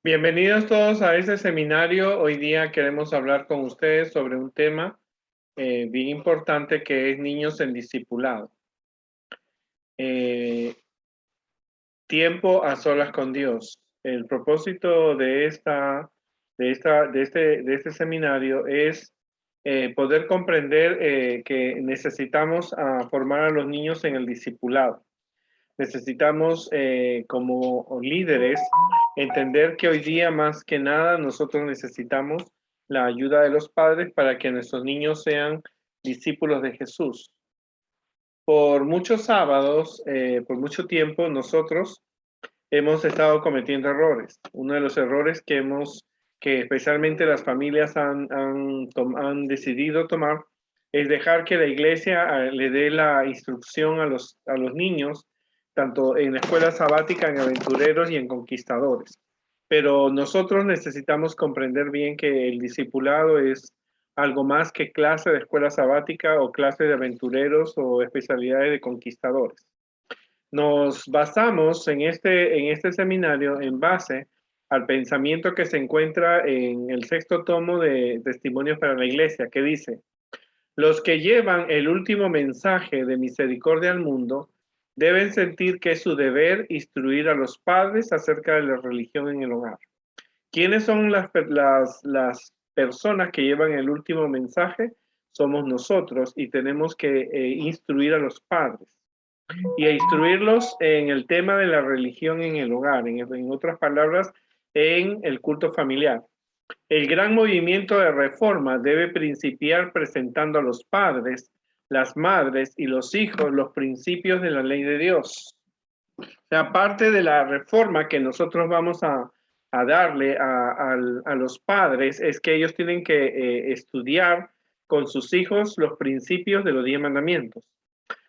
Bienvenidos todos a este seminario. Hoy día queremos hablar con ustedes sobre un tema bien importante que es niños en discipulado. Tiempo a solas con Dios. El propósito de este seminario es poder comprender que necesitamos formar a los niños en el discipulado. Necesitamos, como líderes, entender que hoy día más que nada nosotros necesitamos la ayuda de los padres para que nuestros niños sean discípulos de Jesús. Por muchos sábados, por mucho tiempo, nosotros hemos estado cometiendo errores. Uno de los errores que especialmente las familias han decidido tomar, es dejar que la iglesia le dé la instrucción a los niños, tanto en la escuela sabática, en aventureros y en conquistadores. Pero nosotros necesitamos comprender bien que el discipulado es algo más que clase de escuela sabática o clase de aventureros o especialidades de conquistadores. Nos basamos en este seminario en base al pensamiento que se encuentra en el 6º tomo de Testimonios para la Iglesia, que dice: los que llevan el último mensaje de misericordia al mundo deben sentir que es su deber instruir a los padres acerca de la religión en el hogar. ¿Quiénes son las personas que llevan el último mensaje? Somos nosotros, y tenemos que instruir a los padres y a instruirlos en el tema de la religión en el hogar, en otras palabras, en el culto familiar. El gran movimiento de reforma debe principiar presentando a los padres, las madres y los hijos los principios de la ley de Dios. O sea, parte de la reforma que nosotros vamos a darle a los padres es que ellos tienen que estudiar con sus hijos los principios de los 10 mandamientos.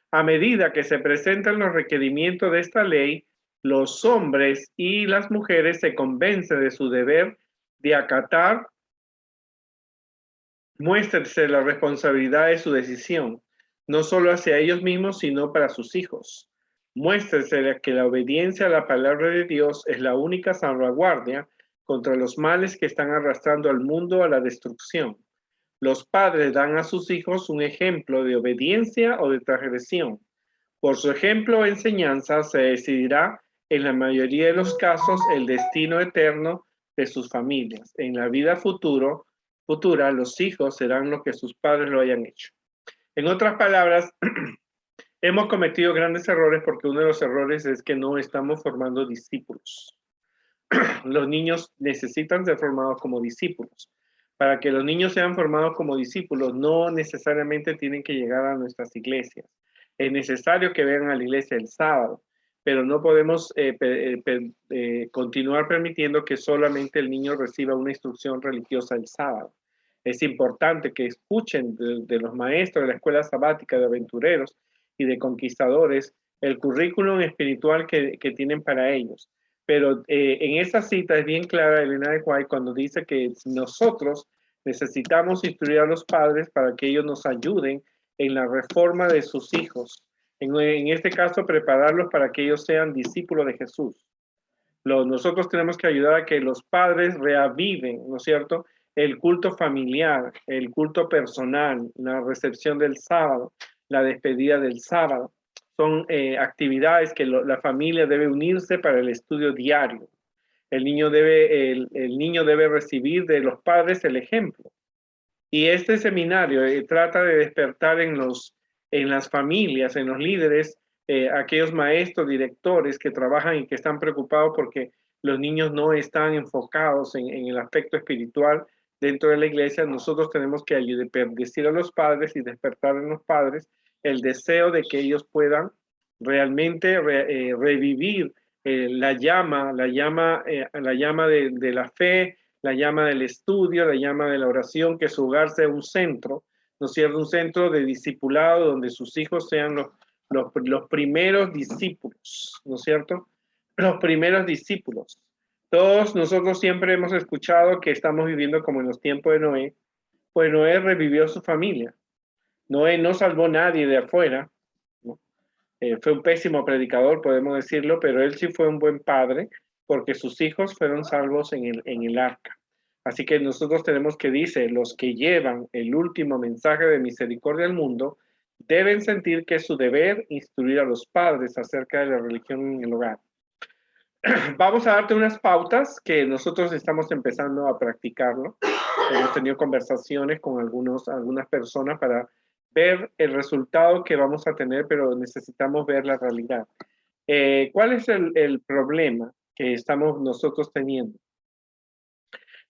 A medida que se presentan los requerimientos de esta ley, los hombres y las mujeres se convencen de su deber de acatar, muéstrense la responsabilidad de su decisión, no solo hacia ellos mismos, sino para sus hijos. Muéstrense que la obediencia a la palabra de Dios es la única salvaguardia contra los males que están arrastrando al mundo a la destrucción. Los padres dan a sus hijos un ejemplo de obediencia o de transgresión. Por su ejemplo o enseñanza se decidirá en la mayoría de los casos el destino eterno de sus familias. En la vida futura, los hijos serán lo que sus padres lo hayan hecho. En otras palabras, hemos cometido grandes errores porque uno de los errores es que no estamos formando discípulos. Los niños necesitan ser formados como discípulos. Para que los niños sean formados como discípulos, no necesariamente tienen que llegar a nuestras iglesias. Es necesario que vengan a la iglesia el sábado, pero no podemos continuar permitiendo que solamente el niño reciba una instrucción religiosa el sábado. Es importante que escuchen de los maestros de la escuela sabática de aventureros y de conquistadores el currículum espiritual que tienen para ellos. Pero en esa cita es bien clara Elena de White cuando dice que nosotros necesitamos instruir a los padres para que ellos nos ayuden en la reforma de sus hijos. En este caso, prepararlos para que ellos sean discípulos de Jesús. Nosotros tenemos que ayudar a que los padres reaviven, ¿no es cierto?, el culto familiar, el culto personal, la recepción del sábado, la despedida del sábado. Son actividades que la familia debe unirse para el estudio diario. El niño debe recibir de los padres el ejemplo. Y este seminario trata de despertar en las familias, en los líderes, aquellos maestros, directores que trabajan y que están preocupados porque los niños no están enfocados en el aspecto espiritual dentro de la iglesia. Nosotros tenemos que decir a los padres y despertar en los padres el deseo de que ellos puedan realmente revivir la llama de la fe, la llama del estudio, la llama de la oración, que su hogar sea un centro, ¿no es cierto? Un centro de discipulado donde sus hijos sean los primeros discípulos, ¿no es cierto? Los primeros discípulos. Todos nosotros siempre hemos escuchado que estamos viviendo como en los tiempos de Noé, pues Noé revivió su familia. Noé no salvó a nadie de afuera, ¿no? Fue un pésimo predicador, podemos decirlo, pero él sí fue un buen padre, porque sus hijos fueron salvos en el arca. Así que nosotros tenemos que, dice, los que llevan el último mensaje de misericordia al mundo deben sentir que es su deber instruir a los padres acerca de la religión en el hogar. Vamos a darte unas pautas que nosotros estamos empezando a practicarlo. Hemos tenido conversaciones con algunas personas para ver el resultado que vamos a tener, pero necesitamos ver la realidad. ¿Cuál es el problema que estamos nosotros teniendo?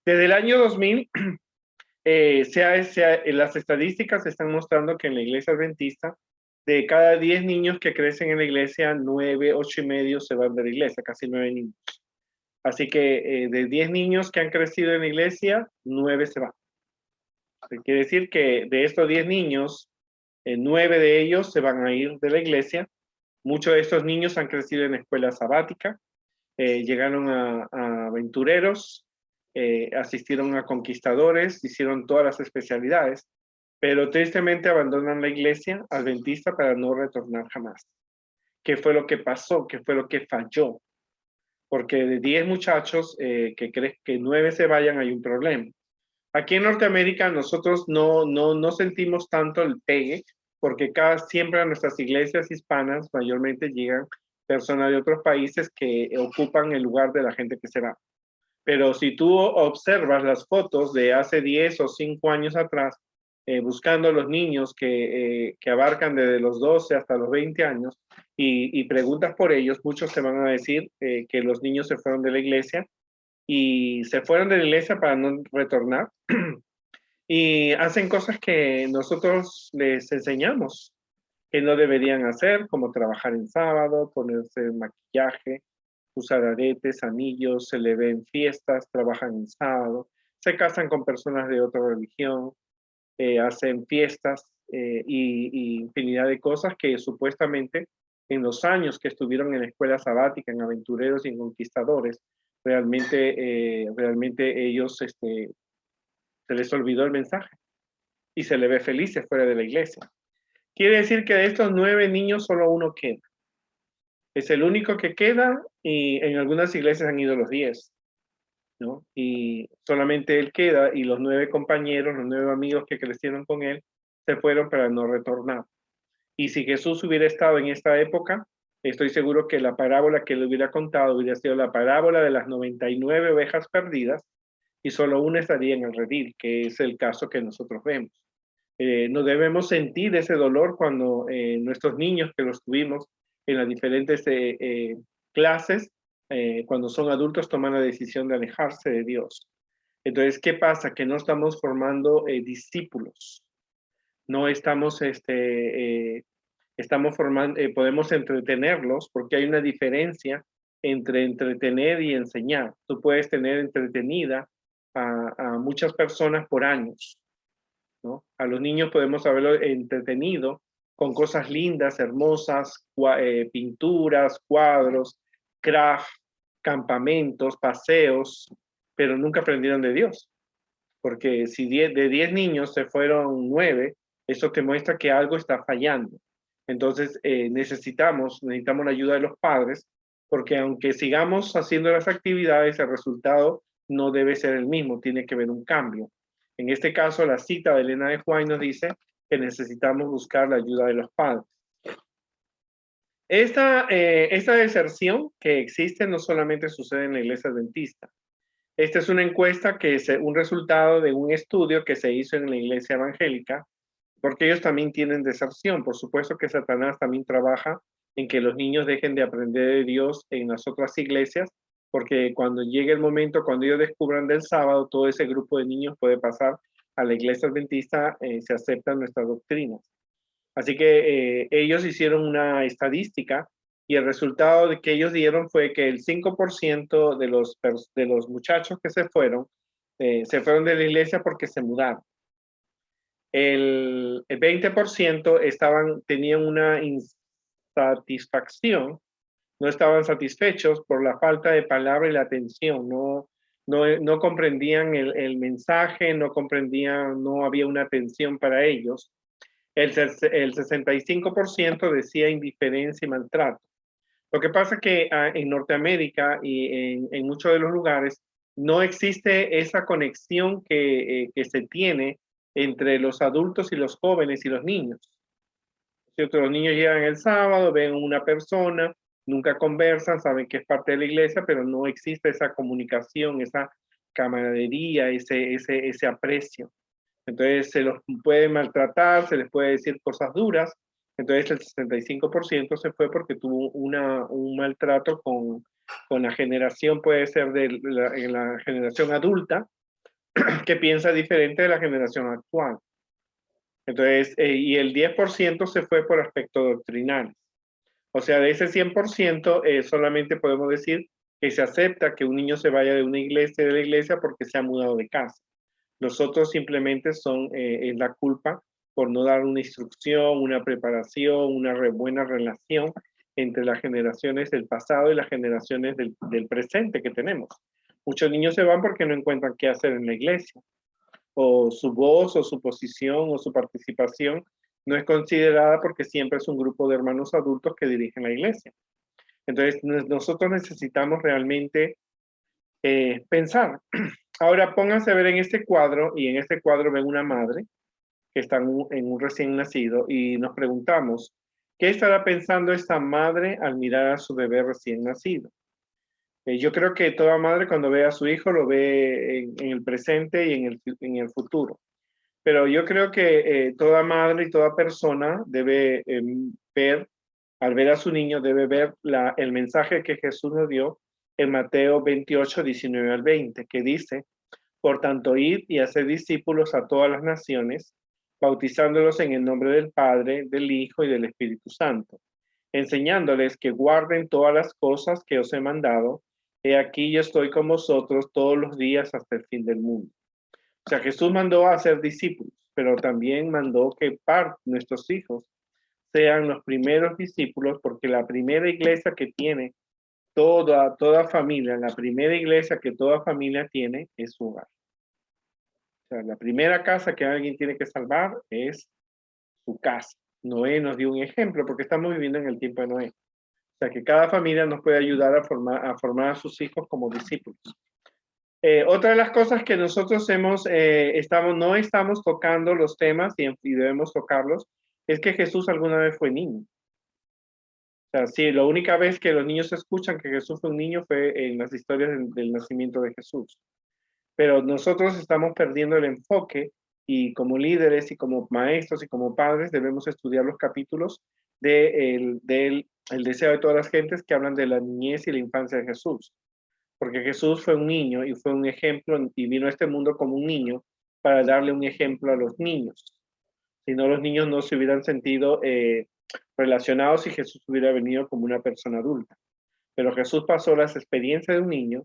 Desde el año 2000, las estadísticas están mostrando que en la iglesia adventista, de cada 10 niños que crecen en la iglesia, 9, 8 y medio se van de la iglesia, casi 9 niños. Así que de 10 niños que han crecido en la iglesia, 9 se van. Quiere decir que de estos 10 niños, 9 de ellos se van a ir de la iglesia. Muchos de estos niños han crecido en escuela sabática, llegaron a aventureros, asistieron a conquistadores, hicieron todas las especialidades, pero tristemente abandonan la iglesia adventista para no retornar jamás. ¿Qué fue lo que pasó? ¿Qué fue lo que falló? Porque de 10 muchachos que crees que 9 se vayan, hay un problema. Aquí en Norteamérica nosotros no sentimos tanto el pegue, porque siempre a nuestras iglesias hispanas mayormente llegan personas de otros países que ocupan el lugar de la gente que se va. Pero si tú observas las fotos de hace 10 o 5 años atrás, buscando a los niños que abarcan desde los 12 hasta los 20 años y preguntas por ellos, muchos te van a decir que los niños se fueron de la iglesia y se fueron de la iglesia para no retornar y hacen cosas que nosotros les enseñamos que no deberían hacer, como trabajar en sábado, ponerse maquillaje, usar aretes, anillos, se le ven fiestas, trabajan en sábado, se casan con personas de otra religión, hacen fiestas y infinidad de cosas que supuestamente en los años que estuvieron en la escuela sabática, en aventureros y en conquistadores, realmente ellos se les olvidó el mensaje y se le ve felices fuera de la iglesia. Quiere decir que de estos 9 niños solo uno queda. Es el único que queda y en algunas iglesias han ido los 10, ¿no? Y solamente él queda y los 9 compañeros, los 9 amigos que crecieron con él, se fueron para no retornar. Y si Jesús hubiera estado en esta época, estoy seguro que la parábola que le hubiera contado hubiera sido la parábola de las 99 ovejas perdidas y solo una estaría en el redil, que es el caso que nosotros vemos. No debemos sentir ese dolor cuando nuestros niños que los tuvimos en las diferentes clases, cuando son adultos, toman la decisión de alejarse de Dios. Entonces, ¿qué pasa? Que no estamos formando discípulos. No estamos, estamos formando, podemos entretenerlos porque hay una diferencia entre entretener y enseñar. Tú puedes tener entretenida a muchas personas por años, ¿no? A los niños podemos haberlo entretenido con cosas lindas, hermosas, pinturas, cuadros, craft, campamentos, paseos, pero nunca aprendieron de Dios. Porque si de 10 niños se fueron 9, eso te muestra que algo está fallando. Entonces necesitamos la ayuda de los padres, porque aunque sigamos haciendo las actividades, el resultado no debe ser el mismo, tiene que haber un cambio. En este caso, la cita de Elena de White nos dice que necesitamos buscar la ayuda de los padres. Esta deserción que existe no solamente sucede en la iglesia adventista. Esta es una encuesta que es un resultado de un estudio que se hizo en la iglesia evangélica, porque ellos también tienen deserción. Por supuesto que Satanás también trabaja en que los niños dejen de aprender de Dios en las otras iglesias, porque cuando llegue el momento, cuando ellos descubran del sábado, todo ese grupo de niños puede pasar a la iglesia adventista, se aceptan nuestras doctrinas. Así que ellos hicieron una estadística y el resultado de que ellos dieron fue que el 5% de los muchachos que se fueron de la iglesia porque se mudaron. El 20% tenían una insatisfacción, no estaban satisfechos por la falta de palabra y la atención, no comprendían el mensaje, no comprendían, no había una atención para ellos. El 65% decía indiferencia y maltrato. Lo que pasa es que en Norteamérica y en muchos de los lugares no existe esa conexión que se tiene entre los adultos y los jóvenes y los niños. ¿Cierto? Los niños llegan el sábado, ven una persona, nunca conversan, saben que es parte de la iglesia, pero no existe esa comunicación, esa camaradería, ese aprecio. Entonces se los puede maltratar, se les puede decir cosas duras. Entonces el 65% se fue porque tuvo un maltrato con la generación, puede ser de la generación adulta, que piensa diferente de la generación actual. Entonces, y el 10% se fue por aspectos doctrinales. O sea, de ese 100%, solamente podemos decir que se acepta que un niño se vaya de una iglesia, de la iglesia, porque se ha mudado de casa. Los otros simplemente son es la culpa por no dar una instrucción, una preparación, una buena relación entre las generaciones del pasado y las generaciones del presente que tenemos. Muchos niños se van porque no encuentran qué hacer en la iglesia, o su voz, o su posición, o su participación no es considerada porque siempre es un grupo de hermanos adultos que dirigen la iglesia. Entonces, nosotros necesitamos realmente pensar. Ahora pónganse a ver en este cuadro, y en este cuadro ven una madre que está en un recién nacido, y nos preguntamos, ¿qué estará pensando esta madre al mirar a su bebé recién nacido? Yo creo que toda madre cuando ve a su hijo lo ve en el presente y en el futuro. Pero yo creo que toda madre y toda persona debe ver, al ver a su niño, debe ver el mensaje que Jesús nos dio en Mateo 28, 19 al 20, que dice, por tanto, id y hacer discípulos a todas las naciones, bautizándolos en el nombre del Padre, del Hijo y del Espíritu Santo, enseñándoles que guarden todas las cosas que os he mandado. He aquí yo estoy con vosotros todos los días hasta el fin del mundo. O sea, Jesús mandó a hacer discípulos, pero también mandó que nuestros hijos sean los primeros discípulos, porque la primera iglesia que tiene toda familia, la primera iglesia que toda familia tiene es su hogar. O sea, la primera casa que alguien tiene que salvar es su casa. Noé nos dio un ejemplo porque estamos viviendo en el tiempo de Noé. O sea, que cada familia nos puede ayudar a formar a sus hijos como discípulos. Otra de las cosas que nosotros no estamos tocando los temas y debemos tocarlos, es que Jesús alguna vez fue niño. O sea, sí, la única vez que los niños escuchan que Jesús fue un niño fue en las historias del nacimiento de Jesús. Pero nosotros estamos perdiendo el enfoque, y como líderes y como maestros y como padres debemos estudiar los capítulos del el deseo de todas las gentes que hablan de la niñez y la infancia de Jesús. Porque Jesús fue un niño y fue un ejemplo y vino a este mundo como un niño para darle un ejemplo a los niños. Si no, los niños no se hubieran sentido relacionados si Jesús hubiera venido como una persona adulta. Pero Jesús pasó las experiencias de un niño,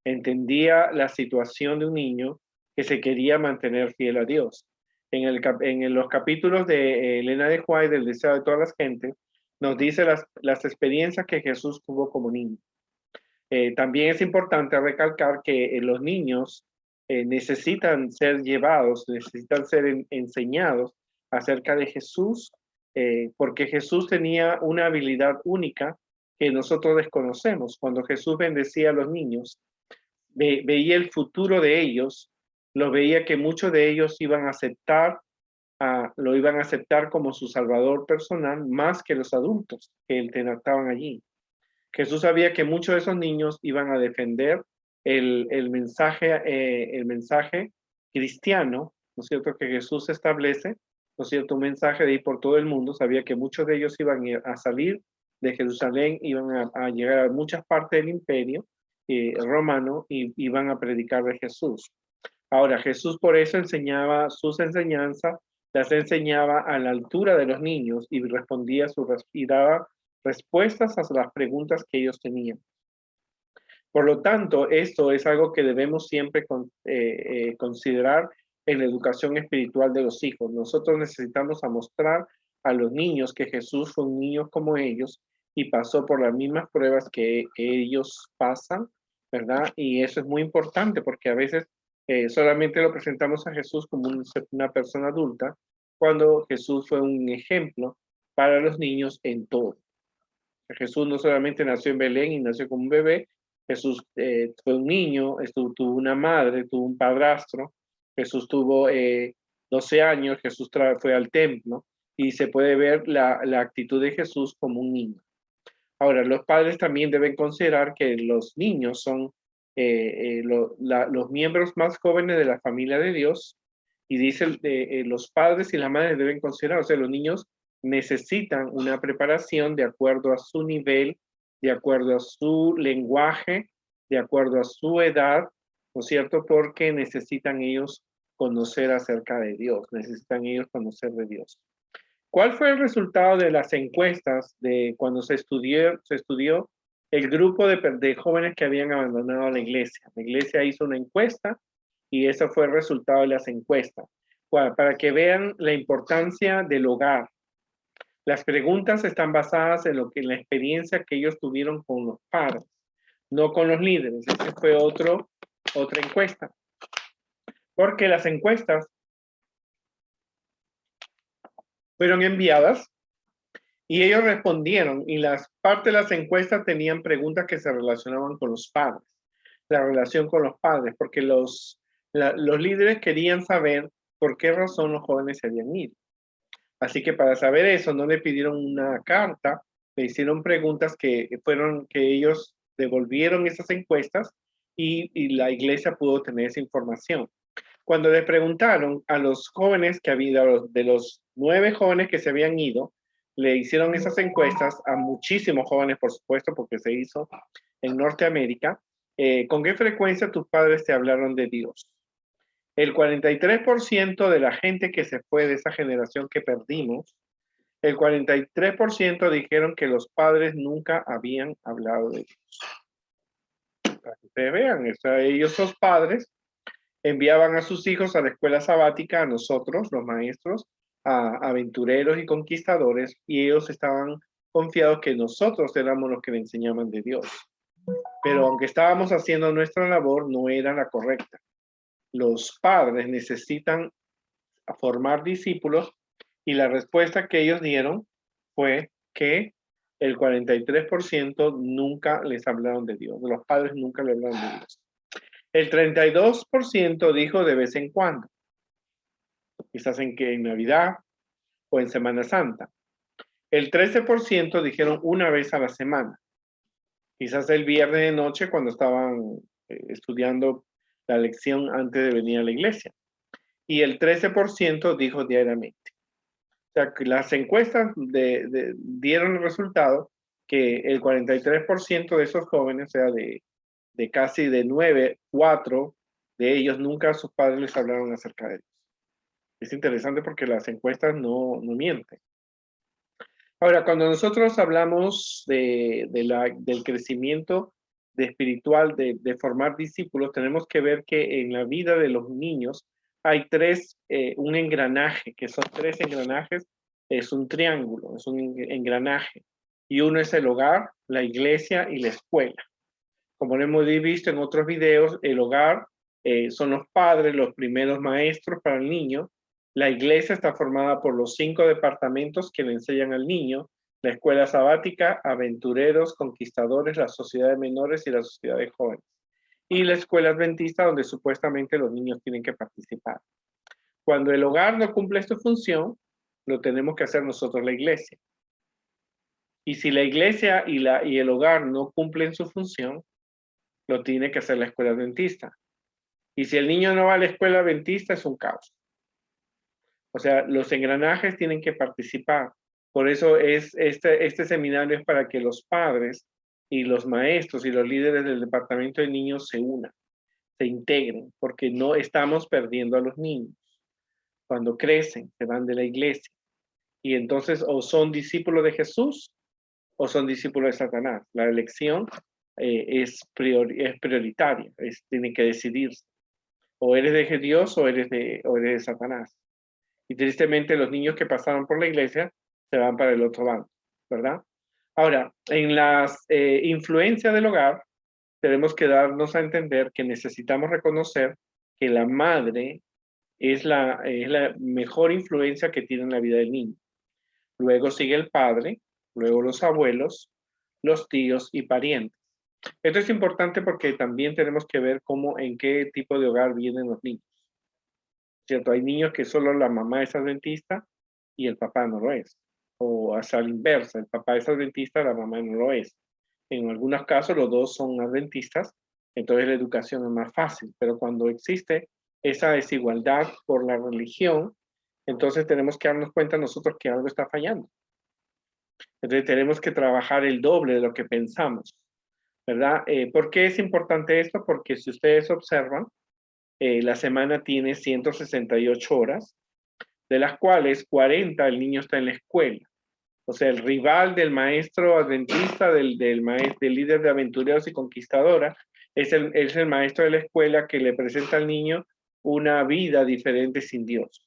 entendía la situación de un niño que se quería mantener fiel a Dios. En los capítulos de Elena de White, del deseo de todas las gentes, nos dice las experiencias que Jesús tuvo como niño. También es importante recalcar que los niños necesitan ser llevados, necesitan ser enseñados acerca de Jesús, porque Jesús tenía una habilidad única que nosotros desconocemos. Cuando Jesús bendecía a los niños, veía el futuro de ellos, los veía que muchos de ellos lo iban a aceptar como su salvador personal más que los adultos que estaban allí. Jesús sabía que muchos de esos niños iban a defender el mensaje cristiano, ¿no es cierto?, que Jesús establece, ¿no es cierto?, un mensaje de ir por todo el mundo. Sabía que muchos de ellos iban a salir de Jerusalén, iban a llegar a muchas partes del imperio romano y iban a predicar de Jesús. Ahora, Jesús por eso enseñaba sus enseñanzas, las enseñaba a la altura de los niños y y daba respuestas a las preguntas que ellos tenían. Por lo tanto, esto es algo que debemos siempre considerar en la educación espiritual de los hijos. Nosotros necesitamos mostrar a los niños que Jesús fue un niño como ellos y pasó por las mismas pruebas que ellos pasan, ¿verdad? Y eso es muy importante porque a veces solamente lo presentamos a Jesús como una persona adulta, cuando Jesús fue un ejemplo para los niños en todo. Jesús no solamente nació en Belén y nació como un bebé, Jesús fue un niño, tuvo una madre, tuvo un padrastro, Jesús tuvo 12 años, Jesús fue al templo y se puede ver la actitud de Jesús como un niño. Ahora, los padres también deben considerar que los niños son los miembros más jóvenes de la familia de Dios y dice los padres y las madres deben considerar, o sea, los niños necesitan una preparación de acuerdo a su nivel, de acuerdo a su lenguaje, de acuerdo a su edad, ¿no es cierto? Porque necesitan ellos conocer acerca de Dios, necesitan ellos conocer de Dios. ¿Cuál fue el resultado de las encuestas de cuando se estudió el grupo de jóvenes que habían abandonado la iglesia? La iglesia hizo una encuesta y ese fue el resultado de las encuestas. Para que vean la importancia del hogar. Las preguntas están basadas en en la experiencia que ellos tuvieron con los padres, no con los líderes. Esa fue otra encuesta. Porque las encuestas fueron enviadas y ellos respondieron, y las partes de las encuestas tenían preguntas que se relacionaban con los padres, la relación con los padres, porque los líderes querían saber por qué razón los jóvenes se habían ido. Así que para saber eso, no le pidieron una carta, le hicieron preguntas que ellos devolvieron esas encuestas y la iglesia pudo tener esa información. Cuando le preguntaron a los jóvenes que había, de los 9 jóvenes que se habían ido, le hicieron esas encuestas a muchísimos jóvenes, por supuesto, porque se hizo en Norteamérica. ¿Con qué frecuencia tus padres te hablaron de Dios? El 43% de la gente que se fue de esa generación que perdimos, el 43% dijeron que los padres nunca habían hablado de Dios. Para que ustedes vean, ellos, los padres, enviaban a sus hijos a la escuela sabática, a nosotros, los maestros, a aventureros y conquistadores, y ellos estaban confiados que nosotros éramos los que le enseñaban de Dios. Pero aunque estábamos haciendo nuestra labor, no era la correcta. Los padres necesitan formar discípulos y la respuesta que ellos dieron fue que el 43% nunca les hablaron de Dios. Los padres nunca le hablaron de Dios. El 32% dijo de vez en cuando, quizás en Navidad o en Semana Santa. El 13% dijeron una vez a la semana, quizás el viernes de noche cuando estaban estudiando la lección antes de venir a la iglesia. Y el 13% dijo diariamente. O sea, que las encuestas dieron el resultado que el 43% de esos jóvenes, o sea, de casi de 9, 4 de ellos nunca a sus padres les hablaron acerca de Dios. Es interesante porque las encuestas no mienten. Ahora, cuando nosotros hablamos del crecimiento espiritual, de formar discípulos, tenemos que ver que en la vida de los niños hay un engranaje, que son 3 engranajes, es un triángulo, es un engranaje. Y uno es el hogar, la iglesia y la escuela. Como lo hemos visto en otros videos, el hogar son los padres, los primeros maestros para el niño. La iglesia está formada por los 5 departamentos que le enseñan al niño, la escuela sabática, aventureros, conquistadores, la sociedad de menores y la sociedad de jóvenes. Y la escuela adventista, donde supuestamente los niños tienen que participar. Cuando el hogar no cumple esta función, lo tenemos que hacer nosotros, la iglesia. Y si la iglesia y el hogar no cumplen su función, lo tiene que hacer la escuela adventista. Y si el niño no va a la escuela adventista, es un caos. O sea, los engranajes tienen que participar. Por eso este seminario es para que los padres y los maestros y los líderes del departamento de niños se unan, se integren, porque no estamos perdiendo a los niños. Cuando crecen, se van de la iglesia. Y entonces o son discípulos de Jesús o son discípulos de Satanás. La elección es prioritaria, tienen que decidirse. O eres de Dios o eres de Satanás. Y tristemente los niños que pasaron por la iglesia se van para el otro lado, ¿verdad? Ahora, en las influencias del hogar, tenemos que darnos a entender que necesitamos reconocer que la madre es la mejor influencia que tiene en la vida del niño. Luego sigue el padre, luego los abuelos, los tíos y parientes. Esto es importante porque también tenemos que ver en qué tipo de hogar vienen los niños, ¿cierto? Hay niños que solo la mamá es adventista y el papá no lo es. O hasta la inversa, el papá es adventista, la mamá no lo es. En algunos casos los dos son adventistas, entonces la educación es más fácil, pero cuando existe esa desigualdad por la religión, entonces tenemos que darnos cuenta nosotros que algo está fallando. Entonces tenemos que trabajar el doble de lo que pensamos, ¿verdad? ¿Por qué es importante esto? Porque si ustedes observan, la semana tiene 168 horas, de las cuales 40 el niño está en la escuela. O sea, el rival del maestro adventista, del líder de aventureros y conquistadora, es el maestro de la escuela que le presenta al niño una vida diferente sin Dios.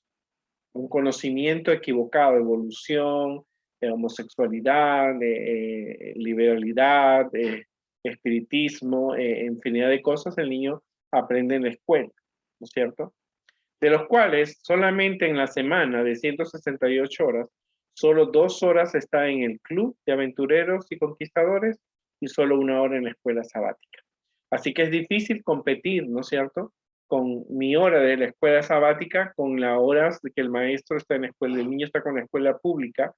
Un conocimiento equivocado, evolución, homosexualidad, liberalidad, espiritismo, infinidad de cosas el niño aprende en la escuela, ¿no es cierto? De los cuales solamente en la semana de 168 horas, solo 2 horas está en el club de aventureros y conquistadores y solo 1 hora en la escuela sabática. Así que es difícil competir, ¿no es cierto?, con mi hora de la escuela sabática, con las horas de que el maestro está en la escuela, el niño está con la escuela pública,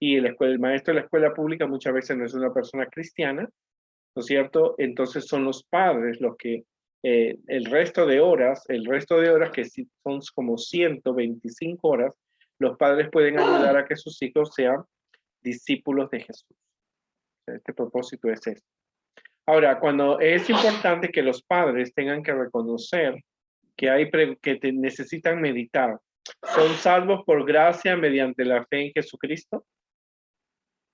y el maestro de la escuela pública muchas veces no es una persona cristiana, ¿no es cierto? Entonces son los padres los que el resto de horas que son como 125 horas, los padres pueden ayudar a que sus hijos sean discípulos de Jesús. Este propósito es este. Ahora, cuando es importante que los padres tengan que reconocer que necesitan meditar, ¿son salvos por gracia mediante la fe en Jesucristo?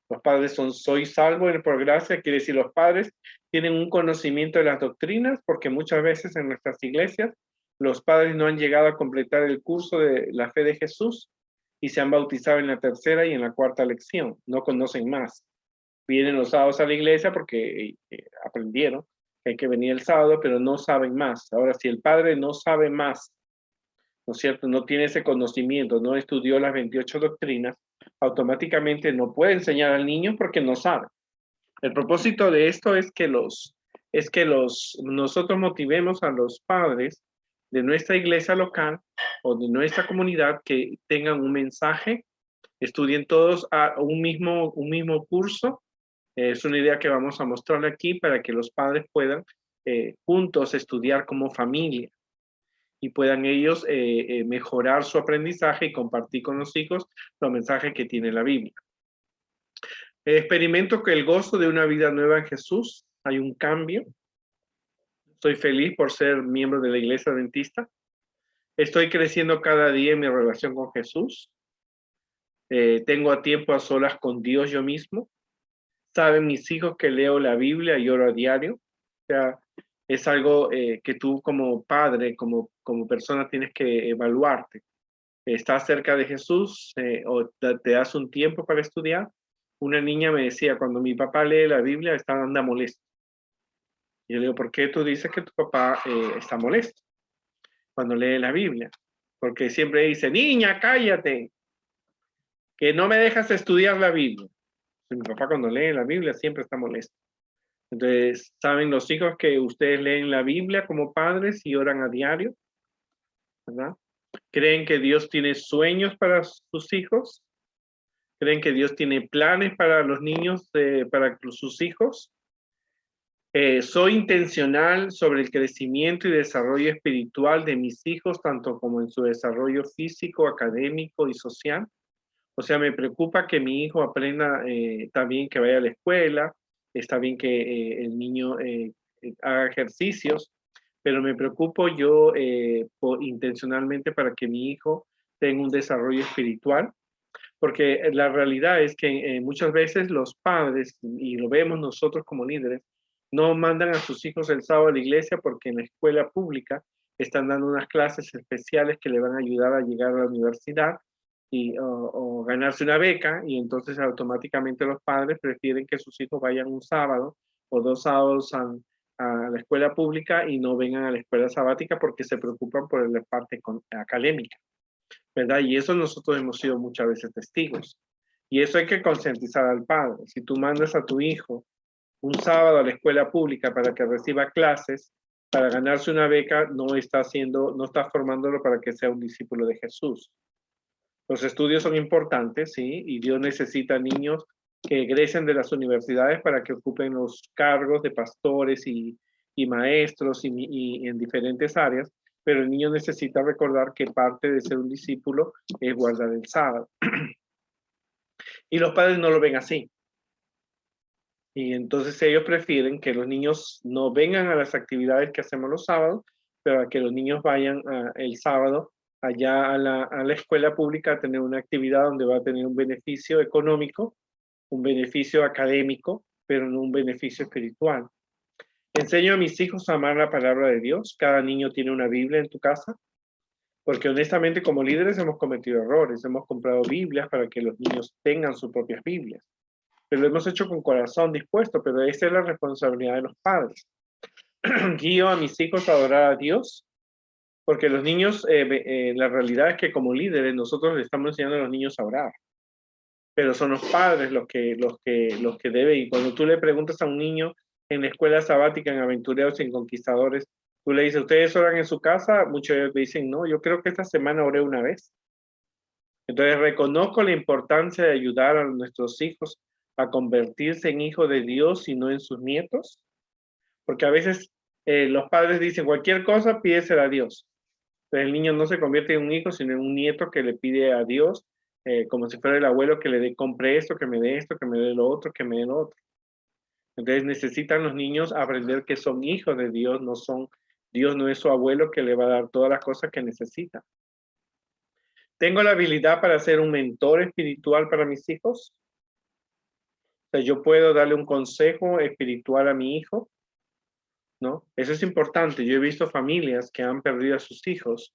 Los padres soy salvo por gracia, quiere decir los padres tienen un conocimiento de las doctrinas, porque muchas veces en nuestras iglesias los padres no han llegado a completar el curso de la fe de Jesús y se han bautizado en la tercera y en la cuarta lección, no conocen más. Vienen los sábados a la iglesia porque aprendieron que hay que venir el sábado, pero no saben más. Ahora, si el padre no sabe más, ¿no es cierto?, no tiene ese conocimiento, no estudió las 28 doctrinas, automáticamente no puede enseñar al niño porque no sabe. El propósito de esto es que nosotros motivemos a los padres de nuestra iglesia local o de nuestra comunidad que tengan un mensaje, estudien todos a un mismo curso. Es una idea que vamos a mostrarle aquí para que los padres puedan juntos estudiar como familia y puedan ellos mejorar su aprendizaje y compartir con los hijos los mensajes que tiene la Biblia. Experimento que el gozo de una vida nueva en Jesús, hay un cambio. Estoy feliz por ser miembro de la iglesia adventista. Estoy creciendo cada día en mi relación con Jesús. Tengo a tiempo a solas con Dios yo mismo. Saben mis hijos que leo la Biblia y oro a diario. O sea, es algo que tú como padre, como persona tienes que evaluarte. ¿Estás cerca de Jesús o te das un tiempo para estudiar? Una niña me decía, cuando mi papá lee la Biblia, anda molesto. Y yo le digo, ¿por qué tú dices que tu papá está molesto cuando lee la Biblia? Porque siempre dice, niña, cállate, que no me dejas estudiar la Biblia. Mi papá cuando lee la Biblia siempre está molesto. Entonces, ¿saben los hijos que ustedes leen la Biblia como padres y oran a diario? ¿Verdad? ¿Creen que Dios tiene sueños para sus hijos? ¿Creen que Dios tiene planes para los niños, para sus hijos? Soy intencional sobre el crecimiento y desarrollo espiritual de mis hijos, tanto como en su desarrollo físico, académico y social. O sea, me preocupa que mi hijo aprenda también que vaya a la escuela, está bien que el niño haga ejercicios, pero me preocupo yo intencionalmente para que mi hijo tenga un desarrollo espiritual, porque la realidad es que muchas veces los padres, y lo vemos nosotros como líderes, no mandan a sus hijos el sábado a la iglesia porque en la escuela pública están dando unas clases especiales que le van a ayudar a llegar a la universidad o ganarse una beca, y entonces automáticamente los padres prefieren que sus hijos vayan un sábado o 2 sábados a la escuela pública y no vengan a la escuela sabática porque se preocupan por la parte académica, ¿verdad? Y eso nosotros hemos sido muchas veces testigos. Y eso hay que concientizar al padre. Si tú mandas a tu hijo un sábado a la escuela pública para que reciba clases, para ganarse una beca, no está formándolo para que sea un discípulo de Jesús. Los estudios son importantes, sí, y Dios necesita niños que egresen de las universidades para que ocupen los cargos de pastores y maestros y en diferentes áreas, pero el niño necesita recordar que parte de ser un discípulo es guardar el sábado. Y los padres no lo ven así. Y entonces ellos prefieren que los niños no vengan a las actividades que hacemos los sábados, pero a que los niños vayan el sábado allá a la escuela pública a tener una actividad donde va a tener un beneficio económico, un beneficio académico, pero no un beneficio espiritual. Enseño a mis hijos a amar la palabra de Dios. Cada niño tiene una Biblia en tu casa, porque honestamente como líderes hemos cometido errores. Hemos comprado Biblias para que los niños tengan sus propias Biblias. Pero lo hemos hecho con corazón dispuesto, pero esa es la responsabilidad de los padres. Guío a mis hijos a adorar a Dios, porque los niños, la realidad es que como líderes nosotros le estamos enseñando a los niños a orar, pero son los padres los que deben. Y cuando tú le preguntas a un niño en la escuela sabática, en Aventureros y en Conquistadores, tú le dices, ¿ustedes oran en su casa? Muchos de ellos dicen, no, yo creo que esta semana oré una vez. Entonces reconozco la importancia de ayudar a nuestros hijos a convertirse en hijos de Dios y no en sus nietos, porque a veces los padres dicen cualquier cosa pídesela a Dios. Entonces el niño no se convierte en un hijo, sino en un nieto que le pide a Dios, como si fuera el abuelo que le compre esto, que me dé esto, que me dé lo otro, que me dé lo otro. Entonces necesitan los niños aprender que son hijos de Dios, Dios no es su abuelo que le va a dar todas las cosas que necesita. ¿Tengo la habilidad para ser un mentor espiritual para mis hijos? O sea, yo puedo darle un consejo espiritual a mi hijo, ¿no? Eso es importante. Yo he visto familias que han perdido a sus hijos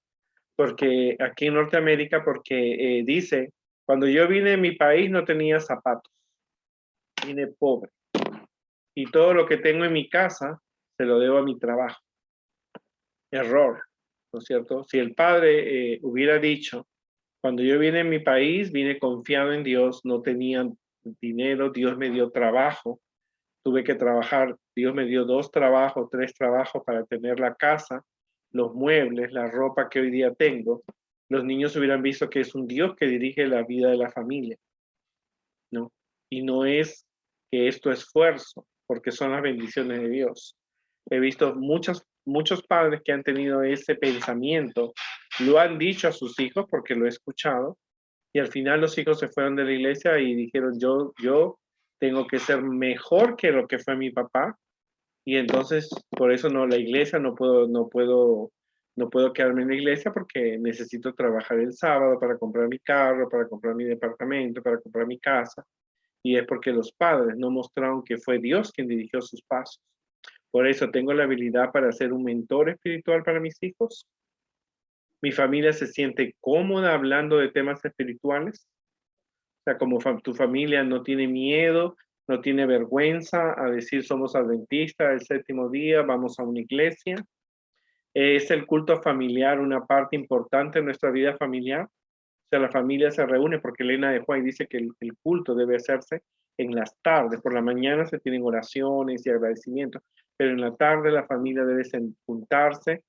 porque aquí en Norteamérica, porque dice, cuando yo vine a mi país no tenía zapatos, vine pobre. Y todo lo que tengo en mi casa se lo debo a mi trabajo. Error, ¿no es cierto? Si el padre hubiera dicho, cuando yo vine a mi país, vine confiado en Dios, no tenía dinero, Dios me dio trabajo, tuve que trabajar, Dios me dio 2 trabajos, 3 trabajos para tener la casa, los muebles, la ropa que hoy día tengo. Los niños hubieran visto que es un Dios que dirige la vida de la familia, ¿no? Y no es que esto es esfuerzo, porque son las bendiciones de Dios. He visto muchos padres que han tenido ese pensamiento, lo han dicho a sus hijos porque lo he escuchado, y al final los hijos se fueron de la iglesia y dijeron, yo tengo que ser mejor que lo que fue mi papá, y entonces por eso no, la iglesia no puedo quedarme en la iglesia porque necesito trabajar el sábado para comprar mi carro, para comprar mi departamento, para comprar mi casa, y es porque los padres no mostraron que fue Dios quien dirigió sus pasos. Por eso tengo la habilidad para ser un mentor espiritual para mis hijos. Mi familia se siente cómoda hablando de temas espirituales. O sea, como tu familia no tiene miedo, no tiene vergüenza a decir somos adventistas, el 7º día, vamos a una iglesia. Es el culto familiar una parte importante de nuestra vida familiar. O sea, la familia se reúne porque Elena de White dice que el culto debe hacerse en las tardes. Por la mañana se tienen oraciones y agradecimientos, pero en la tarde la familia debe juntarse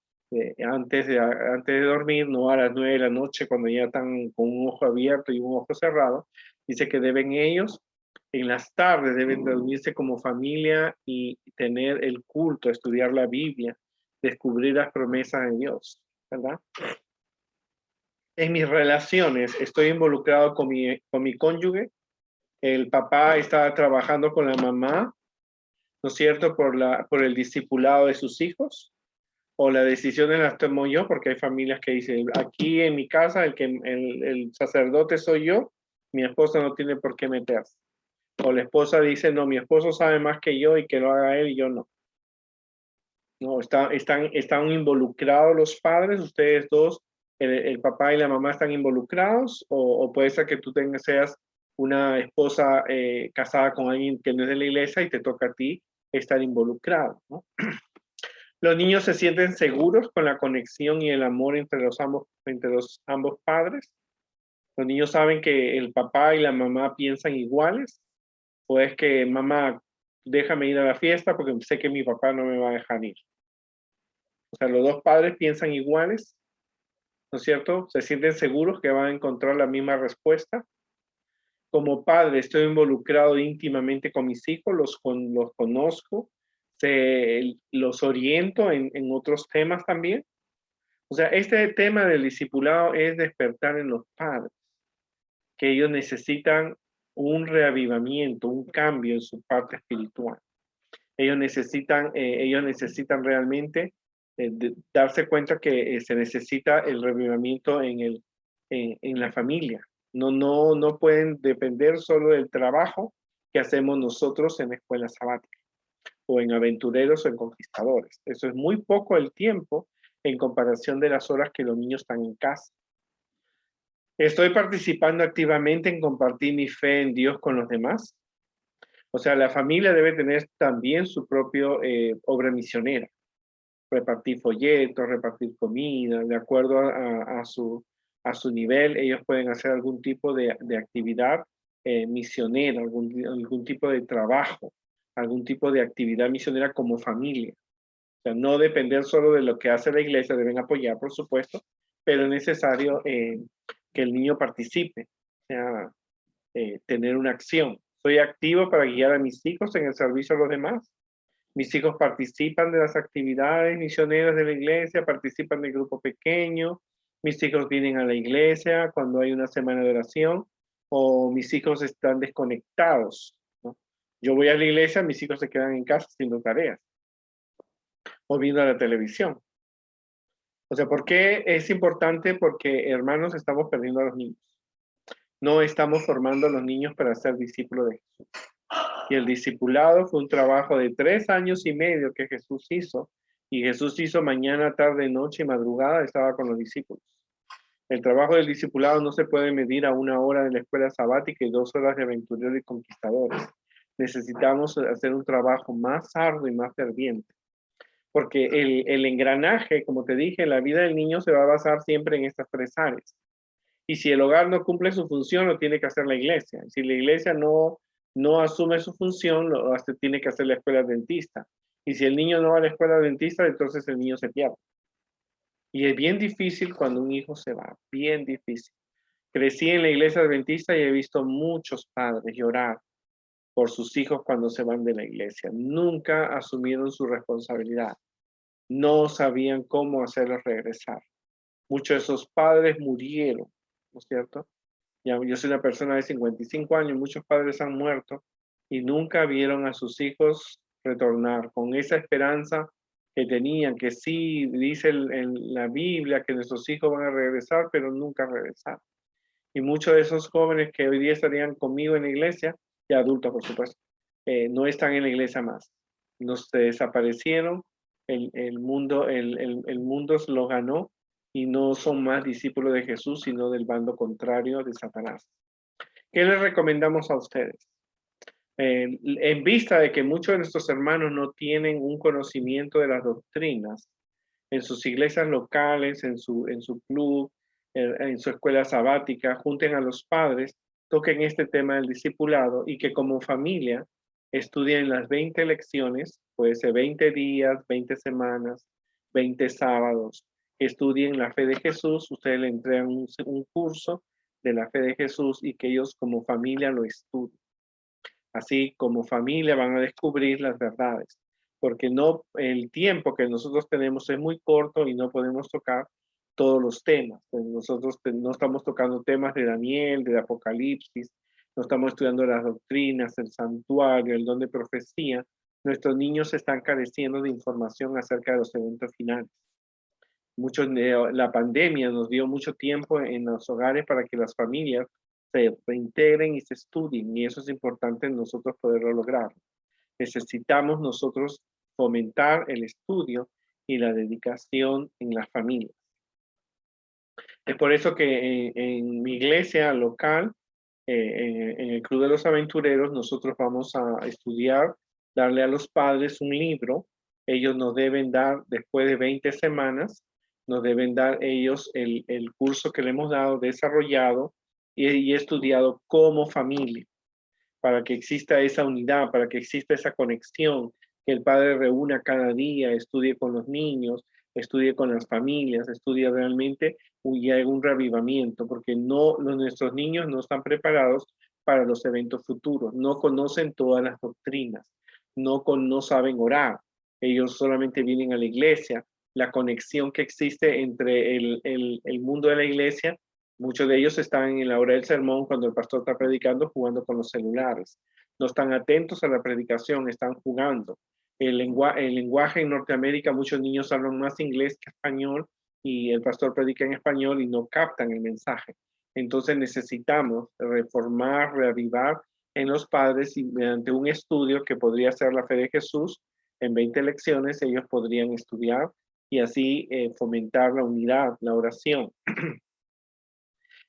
antes de dormir, no a las 9 de la noche cuando ya están con un ojo abierto y un ojo cerrado. Dice que deben ellos, en las tardes, deben reunirse como familia y tener el culto, estudiar la Biblia, descubrir las promesas de Dios, ¿verdad? En mis relaciones estoy involucrado con mi cónyuge. El papá está trabajando con la mamá, ¿no es cierto?, por el discipulado de sus hijos, o las decisiones las tomo yo, porque hay familias que dicen, aquí en mi casa el sacerdote soy yo, mi esposa no tiene por qué meterse. O la esposa dice, no, mi esposo sabe más que yo y que lo haga él y yo no. No, están involucrados los padres, ustedes dos, el papá y la mamá están involucrados, o puede ser que tú seas una esposa casada con alguien que no es de la iglesia y te toca a ti estar involucrado, ¿no? Los niños se sienten seguros con la conexión y el amor entre los ambos padres. Los niños saben que el papá y la mamá piensan iguales, o es que mamá, déjame ir a la fiesta porque sé que mi papá no me va a dejar ir. O sea, los dos padres piensan iguales, ¿no es cierto? Se sienten seguros que van a encontrar la misma respuesta. Como padre estoy involucrado íntimamente con mis hijos, los conozco, los oriento en otros temas también. O sea, este tema del discipulado es despertar en los padres, que ellos necesitan un reavivamiento, un cambio en su parte espiritual. Ellos necesitan realmente darse cuenta que se necesita el reavivamiento en la familia. No pueden depender solo del trabajo que hacemos nosotros en la escuela sabática o en aventureros o en conquistadores. Eso es muy poco el tiempo en comparación de las horas que los niños están en casa. Estoy participando activamente en compartir mi fe en Dios con los demás. O sea, la familia debe tener también su propia obra misionera. Repartir folletos, repartir comida, de acuerdo a su nivel, ellos pueden hacer algún tipo de actividad misionera, algún tipo de trabajo, algún tipo de actividad misionera como familia. O sea, no depender solo de lo que hace la iglesia, deben apoyar, por supuesto, pero es necesario que el niño participe, o sea, tener una acción. Soy activo para guiar a mis hijos en el servicio a los demás. Mis hijos participan de las actividades misioneras de la iglesia, participan del grupo pequeño. Mis hijos vienen a la iglesia cuando hay una semana de oración, o mis hijos están desconectados, ¿no? Yo voy a la iglesia, mis hijos se quedan en casa haciendo tareas o viendo la televisión. O sea, ¿por qué es importante? Porque, hermanos, estamos perdiendo a los niños. No estamos formando a los niños para ser discípulos de Jesús. Y el discipulado fue un trabajo de 3 años y medio que Jesús hizo. Y Jesús hizo mañana, tarde, noche y madrugada, estaba con los discípulos. El trabajo del discipulado no se puede medir a 1 hora de la escuela sabática y 2 horas de aventureros y conquistadores. Necesitamos hacer un trabajo más arduo y más ferviente. Porque el engranaje, como te dije, la vida del niño se va a basar siempre en estas 3 áreas. Y si el hogar no cumple su función, lo tiene que hacer la iglesia. Si la iglesia no asume su función, lo tiene que hacer la escuela dentista. Y si el niño no va a la escuela dentista, entonces el niño se pierde. Y es bien difícil cuando un hijo se va, bien difícil. Crecí en la iglesia adventista y he visto muchos padres llorar por sus hijos cuando se van de la iglesia. Nunca asumieron su responsabilidad. No sabían cómo hacerlos regresar. Muchos de esos padres murieron, ¿no es cierto? Yo soy una persona de 55 años, muchos padres han muerto y nunca vieron a sus hijos retornar con esa esperanza que tenían, que sí dice en la Biblia que nuestros hijos van a regresar, pero nunca regresaron. Y muchos de esos jóvenes que hoy día estarían conmigo en la iglesia, y adultos por supuesto, no están en la iglesia más. Nos desaparecieron, el mundo se los ganó y no son más discípulos de Jesús, sino del bando contrario de Satanás. ¿Qué les recomendamos a ustedes? En vista de que muchos de nuestros hermanos no tienen un conocimiento de las doctrinas, en sus iglesias locales, en su club, en su escuela sabática, junten a los padres, toquen este tema del discipulado y que como familia estudien las 20 lecciones, puede ser 20 días, 20 semanas, 20 sábados, estudien la fe de Jesús, ustedes le entregan un curso de la fe de Jesús y que ellos como familia lo estudien. Así como familia van a descubrir las verdades, porque no, el tiempo que nosotros tenemos es muy corto y no podemos tocar todos los temas. Nosotros no estamos tocando temas de Daniel, de Apocalipsis, no estamos estudiando las doctrinas, el santuario, el don de profecía. Nuestros niños están careciendo de información acerca de los eventos finales. La pandemia nos dio mucho tiempo en los hogares para que las familias se reintegren y se estudien, y eso es importante nosotros poderlo lograr. Necesitamos nosotros fomentar el estudio y la dedicación en las familias. Es por eso que en mi iglesia local, en el Club de los Aventureros, nosotros vamos a estudiar, darle a los padres un libro. Ellos nos deben dar, después de 20 semanas, nos deben dar ellos el curso que le hemos dado, desarrollado y estudiado como familia, para que exista esa unidad, para que exista esa conexión, que el padre reúna cada día, estudie con los niños, estudie con las familias, estudie realmente y haga un reavivamiento, porque nuestros niños no están preparados para los eventos futuros, no conocen todas las doctrinas, no saben orar, ellos solamente vienen a la iglesia, la conexión que existe entre el mundo de la iglesia. Muchos de ellos están en la hora del sermón cuando el pastor está predicando jugando con los celulares. No están atentos a la predicación, están jugando. El lenguaje en Norteamérica, muchos niños hablan más inglés que español y el pastor predica en español y no captan el mensaje. Entonces necesitamos reformar, reavivar en los padres y mediante un estudio que podría ser la fe de Jesús, en 20 lecciones ellos podrían estudiar y así fomentar la unidad, la oración.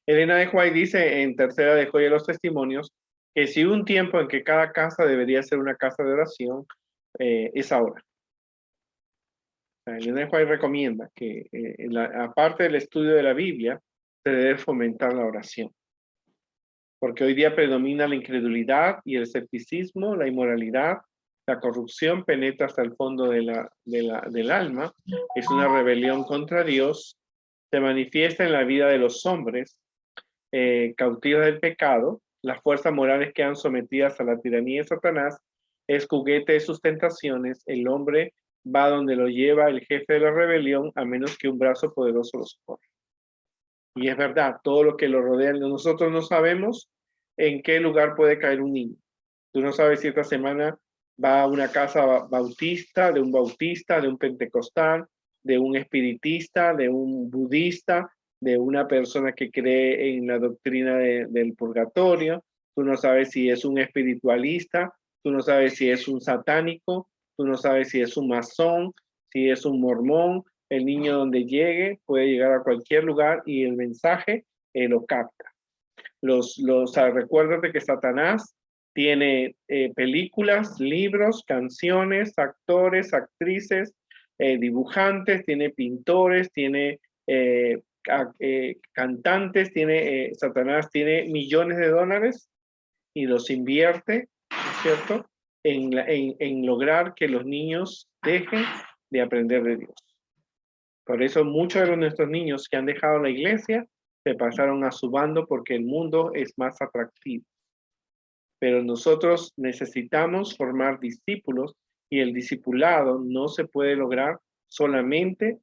Elena de White dice en Tercera de Joya de los Testimonios que si un tiempo en que cada casa debería ser una casa de oración, es ahora. Elena de White recomienda que aparte del estudio de la Biblia, se debe fomentar la oración. Porque hoy día predomina la incredulidad y el escepticismo, la inmoralidad, la corrupción penetra hasta el fondo del alma, es una rebelión contra Dios, se manifiesta en la vida de los hombres, cautivos del pecado, las fuerzas morales quedan sometidas a la tiranía de Satanás, es juguete de sus tentaciones, el hombre va donde lo lleva el jefe de la rebelión, a menos que un brazo poderoso lo socorra. Y es verdad, todo lo que lo rodea, nosotros no sabemos en qué lugar puede caer un niño. Tú no sabes si esta semana va a una casa bautista, de un pentecostal, de un espiritista, de un budista, de una persona que cree en la doctrina del purgatorio. Tú no sabes si es un espiritualista, tú no sabes si es un satánico, tú no sabes si es un masón, si es un mormón. El niño donde llegue puede llegar a cualquier lugar y el mensaje lo capta. Recuérdate que Satanás tiene películas, libros, canciones, actores, actrices, dibujantes, tiene pintores, tiene cantantes, Satanás tiene millones de dólares y los invierte, ¿cierto? En lograr que los niños dejen de aprender de Dios. Por eso muchos de nuestros niños que han dejado la iglesia se pasaron a su bando porque el mundo es más atractivo. Pero nosotros necesitamos formar discípulos y el discipulado no se puede lograr solamente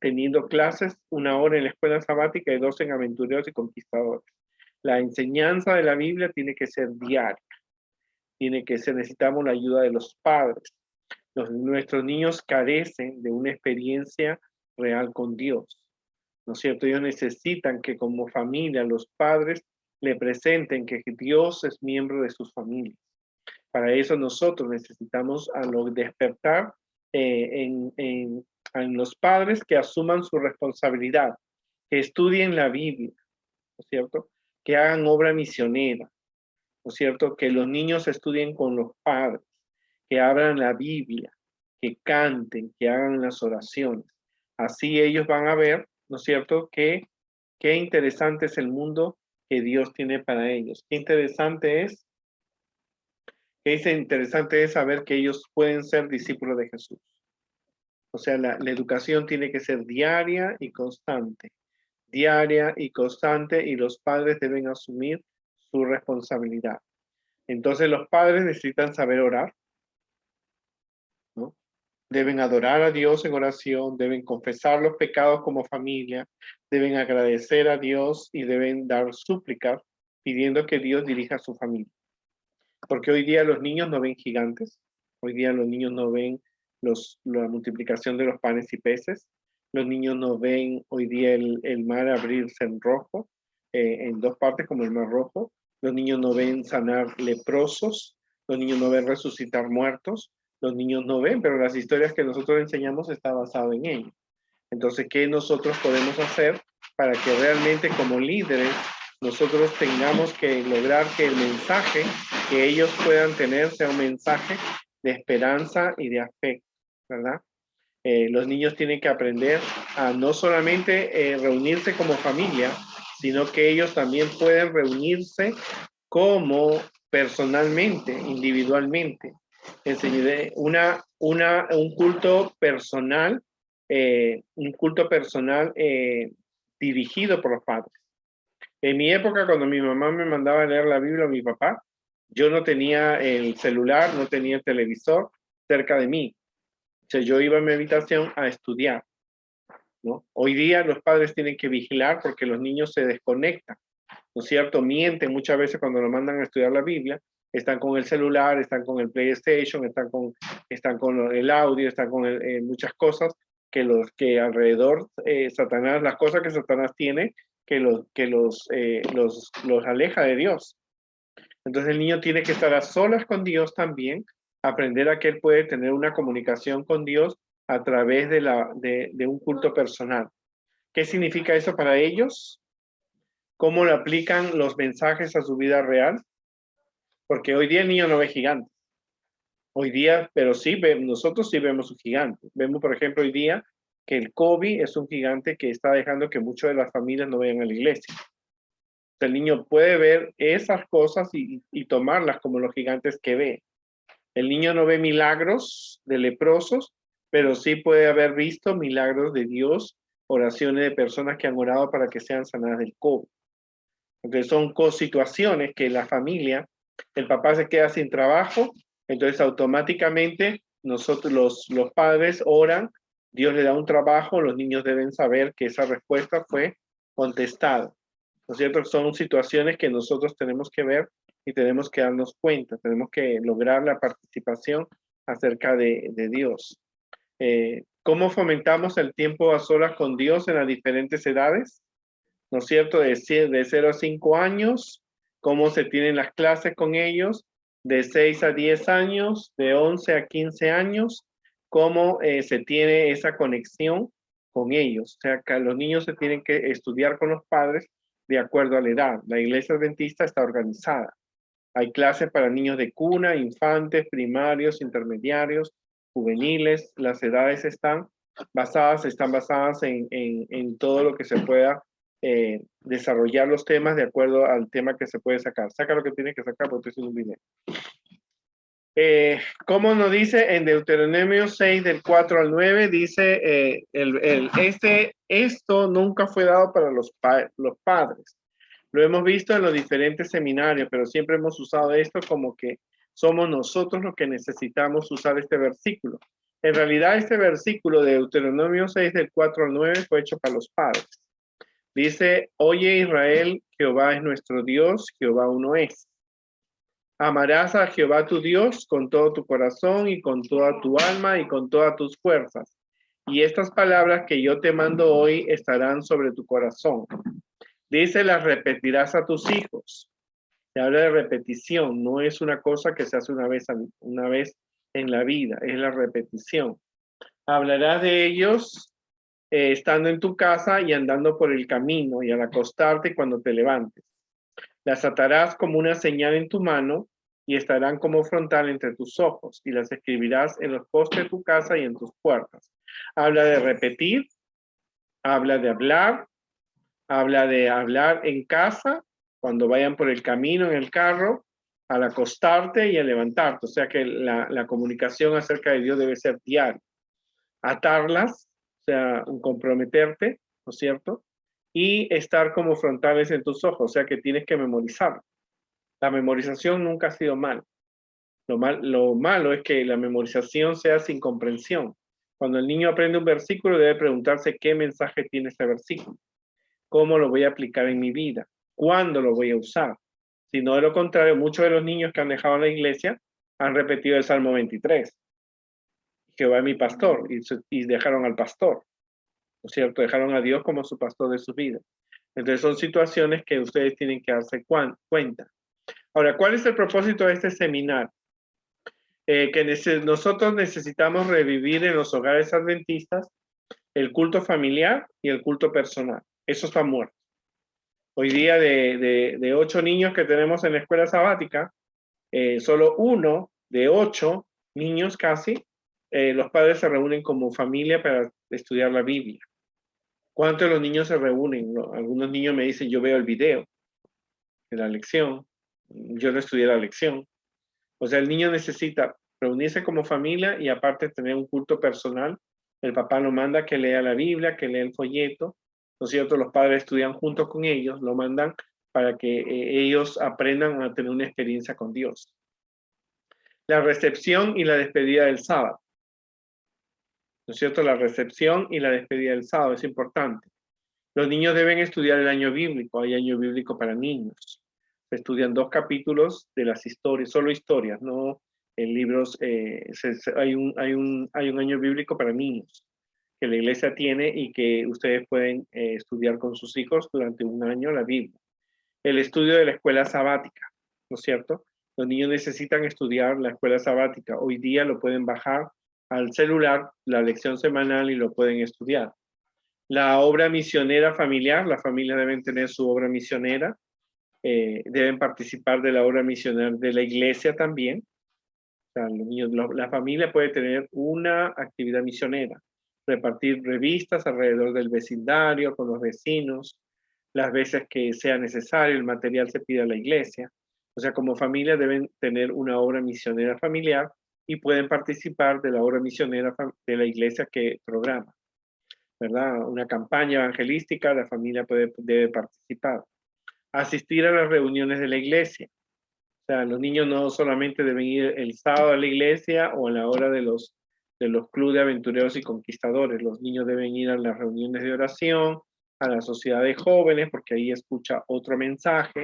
teniendo clases 1 hora en la escuela sabática y 2 en aventureros y conquistadores. La enseñanza de la Biblia tiene que ser diaria. Necesitamos la ayuda de los padres. Nuestros niños carecen de una experiencia real con Dios, ¿no es cierto? Ellos necesitan que como familia los padres le presenten que Dios es miembro de sus familias. Para eso nosotros necesitamos despertar en los padres que asuman su responsabilidad, que estudien la Biblia, ¿no es cierto? Que hagan obra misionera, ¿no es cierto? Que los niños estudien con los padres, que abran la Biblia, que canten, que hagan las oraciones. Así ellos van a ver, ¿no es cierto?, qué interesante es el mundo que Dios tiene para ellos. Qué interesante es saber que ellos pueden ser discípulos de Jesús. O sea, la educación tiene que ser diaria y constante. Diaria y constante, y los padres deben asumir su responsabilidad. Entonces los padres necesitan saber orar, ¿no? Deben adorar a Dios en oración, deben confesar los pecados como familia, deben agradecer a Dios y deben dar súplicas pidiendo que Dios dirija a su familia. Porque hoy día los niños no ven gigantes, hoy día los niños no ven la multiplicación de los panes y peces, los niños no ven hoy día el mar abrirse en rojo, en 2 partes como el mar rojo, los niños no ven sanar leprosos, los niños no ven resucitar muertos, los niños no ven, pero las historias que nosotros enseñamos están basadas en ello. Entonces, ¿qué nosotros podemos hacer para que realmente como líderes nosotros tengamos que lograr que el mensaje que ellos puedan tener sea un mensaje de esperanza y de afecto, ¿verdad? Los niños tienen que aprender a no solamente reunirse como familia, sino que ellos también pueden reunirse como personalmente, individualmente. Enseñaré un culto personal, dirigido por los padres. En mi época, cuando mi mamá me mandaba a leer la Biblia o mi papá, yo no tenía el celular, no tenía el televisor cerca de mí. O sea, yo iba a mi habitación a estudiar, ¿no? Hoy día los padres tienen que vigilar porque los niños se desconectan, ¿no es cierto? Mienten muchas veces cuando lo mandan a estudiar la Biblia, están con el celular, están con el PlayStation, están con el audio, están con muchas cosas que alrededor Satanás, las cosas que Satanás tiene, los aleja de Dios. Entonces el niño tiene que estar a solas con Dios también, aprender a que él puede tener una comunicación con Dios a través de un culto personal. ¿Qué significa eso para ellos? ¿Cómo lo aplican los mensajes a su vida real? Porque hoy día el niño no ve gigantes. Hoy día, pero sí, nosotros sí vemos un gigante. Vemos, por ejemplo, hoy día que el COVID es un gigante que está dejando que muchas de las familias no vayan a la iglesia. El niño puede ver esas cosas y tomarlas como los gigantes que ve. El niño no ve milagros de leprosos, pero sí puede haber visto milagros de Dios, oraciones de personas que han orado para que sean sanadas del COVID. Entonces son situaciones que la familia, el papá se queda sin trabajo, entonces automáticamente nosotros los padres oran, Dios le da un trabajo, los niños deben saber que esa respuesta fue contestada. ¿No es cierto? Son situaciones que nosotros tenemos que ver y tenemos que darnos cuenta, tenemos que lograr la participación acerca de Dios. ¿Cómo fomentamos el tiempo a solas con Dios en las diferentes edades? ¿No es cierto? De 0 a 5 años, cómo se tienen las clases con ellos, de 6 a 10 años, de 11 a 15 años, cómo se tiene esa conexión con ellos. O sea, que los niños se tienen que estudiar con los padres de acuerdo a la edad. La iglesia adventista está organizada. Hay clases para niños de cuna, infantes, primarios, intermediarios, juveniles. Las edades están basadas en todo lo que se pueda desarrollar los temas de acuerdo al tema que se puede sacar. Saca lo que tiene que sacar porque es un video. Como nos dice en Deuteronomio 6 del 4 al 9, dice esto nunca fue dado para los padres. Lo hemos visto en los diferentes seminarios, pero siempre hemos usado esto como que somos nosotros los que necesitamos usar este versículo. En realidad, este versículo de Deuteronomio 6 del 4 al 9 fue hecho para los padres. Dice, oye Israel, Jehová es nuestro Dios, Jehová uno es. Amarás a Jehová tu Dios con todo tu corazón y con toda tu alma y con todas tus fuerzas. Y estas palabras que yo te mando hoy estarán sobre tu corazón. Dice, las repetirás a tus hijos. Se habla de repetición, no es una cosa que se hace una vez en la vida, es la repetición. Hablarás de ellos estando en tu casa y andando por el camino y al acostarte cuando te levantes. Las atarás como una señal en tu mano y estarán como frontal entre tus ojos y las escribirás en los postes de tu casa y en tus puertas. Habla de repetir, habla de hablar en casa, cuando vayan por el camino en el carro, al acostarte y al levantarte. O sea que la comunicación acerca de Dios debe ser diaria. Atarlas, o sea, comprometerte, ¿no es cierto? Y estar como frontales en tus ojos, o sea que tienes que memorizar. La memorización nunca ha sido mal. Lo malo es que la memorización sea sin comprensión. Cuando el niño aprende un versículo, debe preguntarse qué mensaje tiene ese versículo. ¿Cómo lo voy a aplicar en mi vida? ¿Cuándo lo voy a usar? Si no, de lo contrario, muchos de los niños que han dejado la iglesia han repetido el Salmo 23. Jehová es mi pastor, y dejaron al pastor, ¿no es cierto? Dejaron a Dios como su pastor de su vida. Entonces son situaciones que ustedes tienen que darse cuenta. Ahora, ¿cuál es el propósito de este seminario? Nosotros necesitamos revivir en los hogares adventistas el culto familiar y el culto personal. Eso está muerto. Hoy día de 8 niños que tenemos en la escuela sabática, solo 1 de 8 niños casi, los padres se reúnen como familia para estudiar la Biblia. ¿Cuántos de los niños se reúnen? ¿No? Algunos niños me dicen, yo veo el video de la lección. yo no estudié la lección. O sea, el niño necesita reunirse como familia y aparte tener un culto personal. El papá lo manda que lea la Biblia, que lea el folleto. ¿No es cierto? Los padres estudian junto con ellos, lo mandan para que ellos aprendan a tener una experiencia con Dios. La recepción y la despedida del sábado. ¿No es cierto? La recepción y la despedida del sábado es importante. Los niños deben estudiar el año bíblico. Hay año bíblico para niños. Se estudian 2 capítulos de las historias, solo historias, no en libros. Hay un año bíblico para niños que la iglesia tiene y que ustedes pueden estudiar con sus hijos durante un año la Biblia. El estudio de la escuela sabática, ¿no es cierto? Los niños necesitan estudiar la escuela sabática. Hoy día lo pueden bajar al celular, la lección semanal y lo pueden estudiar. La obra misionera familiar, las familias deben tener su obra misionera, deben participar de la obra misionera de la iglesia también. O sea, los niños, la familia puede tener una actividad misionera, repartir revistas alrededor del vecindario, con los vecinos, las veces que sea necesario, el material se pide a la iglesia. O sea, como familia deben tener una obra misionera familiar y pueden participar de la obra misionera de la iglesia que programa, ¿verdad? Una campaña evangelística, la familia debe participar. Asistir a las reuniones de la iglesia. O sea, los niños no solamente deben ir el sábado a la iglesia o a la hora de los clubes de aventureros y conquistadores. Los niños deben ir a las reuniones de oración, a la sociedad de jóvenes, porque ahí escucha otro mensaje.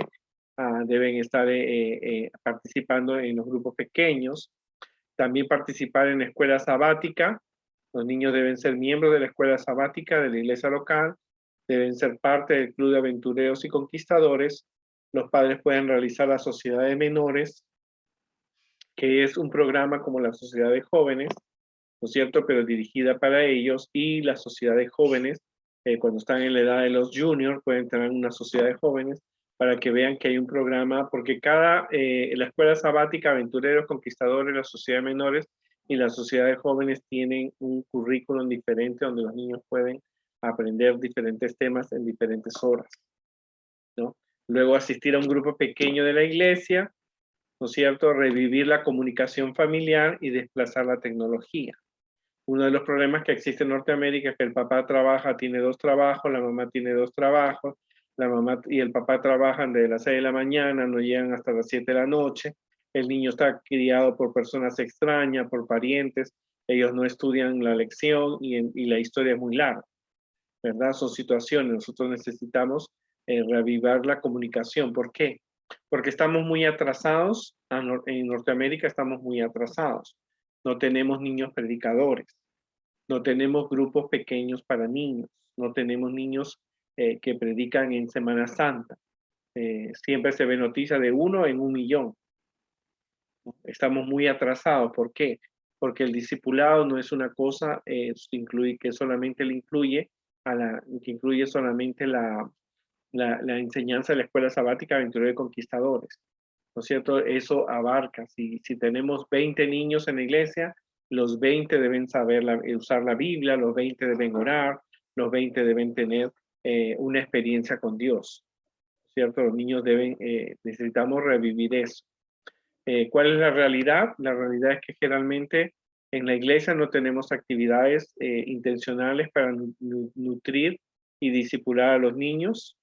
Deben estar participando en los grupos pequeños. También participar en la escuela sabática. Los niños deben ser miembros de la escuela sabática de la iglesia local, deben ser parte del club de aventureros y conquistadores. Los padres pueden realizar la sociedad de menores, que es un programa como la sociedad de jóvenes, ¿no es cierto?, pero dirigida para ellos, y la sociedad de jóvenes, cuando están en la edad de los juniors, pueden tener una sociedad de jóvenes para que vean que hay un programa, porque la escuela sabática, aventureros, conquistadores, la sociedad de menores y la sociedad de jóvenes tienen un currículum diferente donde los niños pueden aprender diferentes temas en diferentes horas, ¿no? Luego asistir a un grupo pequeño de la iglesia, ¿no es cierto? Revivir la comunicación familiar y desplazar la tecnología. Uno de los problemas que existe en Norteamérica es que el papá tiene 2 trabajos, la mamá tiene 2 trabajos, la mamá y el papá trabajan desde las 6 de la mañana, no llegan hasta las 7 de la noche, el niño está criado por personas extrañas, por parientes, ellos no estudian la lección y la historia es muy larga, ¿verdad? Son situaciones, nosotros necesitamos reavivar la comunicación. ¿Por qué? Porque estamos muy atrasados, en Norteamérica estamos muy atrasados. No tenemos niños predicadores, no tenemos grupos pequeños para niños, no tenemos niños que predican en Semana Santa. Siempre se ve noticia de 1 en 1.000.000. Estamos muy atrasados. ¿Por qué? Porque el discipulado no es una cosa que solamente le incluye que incluye solamente la enseñanza de la escuela sabática Aventureros y Conquistadores. ¿No es cierto? Eso abarca. Si tenemos 20 niños en la iglesia, los 20 deben saber usar la Biblia, los 20 deben orar, los 20 deben tener una experiencia con Dios, ¿cierto? Los niños necesitamos revivir eso. ¿Cuál es la realidad? La realidad es que generalmente en la iglesia no tenemos actividades intencionales para nutrir y discipular a los niños.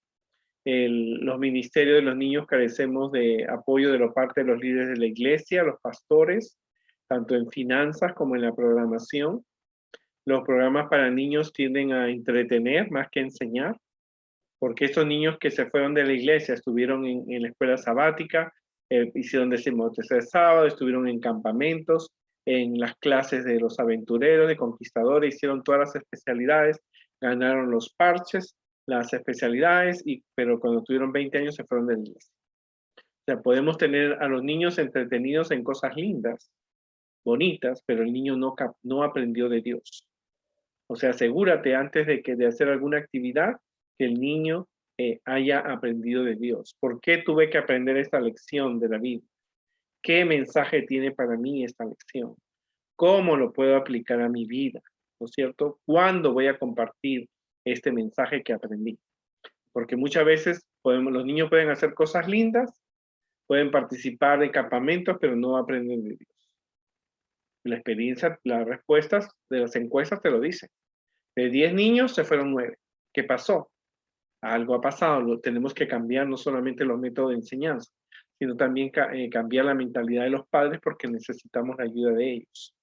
Los ministerios de los niños carecemos de apoyo de la parte de los líderes de la iglesia, los pastores, tanto en finanzas como en la programación. Los programas para niños tienden a entretener más que enseñar, porque estos niños que se fueron de la iglesia estuvieron en la escuela sabática, hicieron decimotercer sábado, estuvieron en campamentos, en las clases de los aventureros, de conquistadores, hicieron todas las especialidades, ganaron los parches, las especialidades, pero cuando tuvieron 20 años se fueron de la iglesia. O sea, podemos tener a los niños entretenidos en cosas lindas, bonitas, pero el niño no aprendió de Dios. O sea, asegúrate antes de hacer alguna actividad que el niño haya aprendido de Dios. ¿Por qué tuve que aprender esta lección de la vida? ¿Qué mensaje tiene para mí esta lección? ¿Cómo lo puedo aplicar a mi vida? ¿No es cierto? ¿Cuándo voy a compartir este mensaje que aprendí? Porque muchas veces los niños pueden hacer cosas lindas, Pueden participar de campamentos, pero no aprenden de Dios. La experiencia, las respuestas de las encuestas te lo dicen. De 10 niños se fueron 9. ¿Qué pasó? Algo ha pasado. Tenemos que cambiar no solamente los métodos de enseñanza, sino también cambiar la mentalidad de los padres porque necesitamos la ayuda de ellos.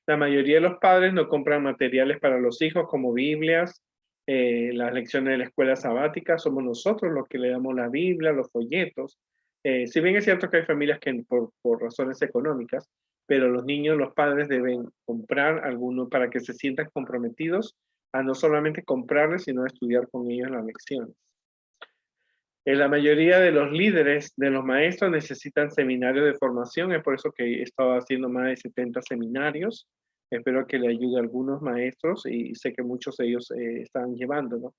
La mayoría de los padres no compran materiales para los hijos como Biblias, las lecciones de la escuela sabática. Somos nosotros los que le damos la Biblia, los folletos. Si bien es cierto que hay familias que por razones económicas, pero los niños, los padres deben comprar alguno para que se sientan comprometidos a no solamente comprarles, sino a estudiar con ellos las lecciones. La mayoría de los líderes, de los maestros, necesitan seminarios de formación. Es por eso que he estado haciendo más de 70 seminarios. Espero que le ayude a algunos maestros y sé que muchos de ellos están llevándolo.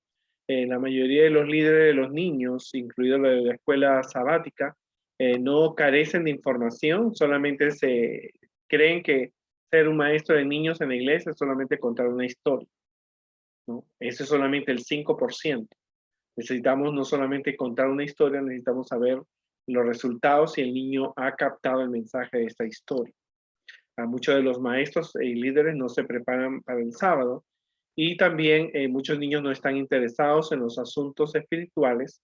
La mayoría de los líderes de los niños, incluido la de la escuela sabática, no carecen de información, solamente se creen que ser un maestro de niños en la iglesia es solamente contar una historia, ¿no? Ese es solamente el 5%. Necesitamos no solamente contar una historia, necesitamos saber los resultados si el niño ha captado el mensaje de esta historia. A muchos de los maestros y líderes no se preparan para el sábado y también muchos niños no están interesados en los asuntos espirituales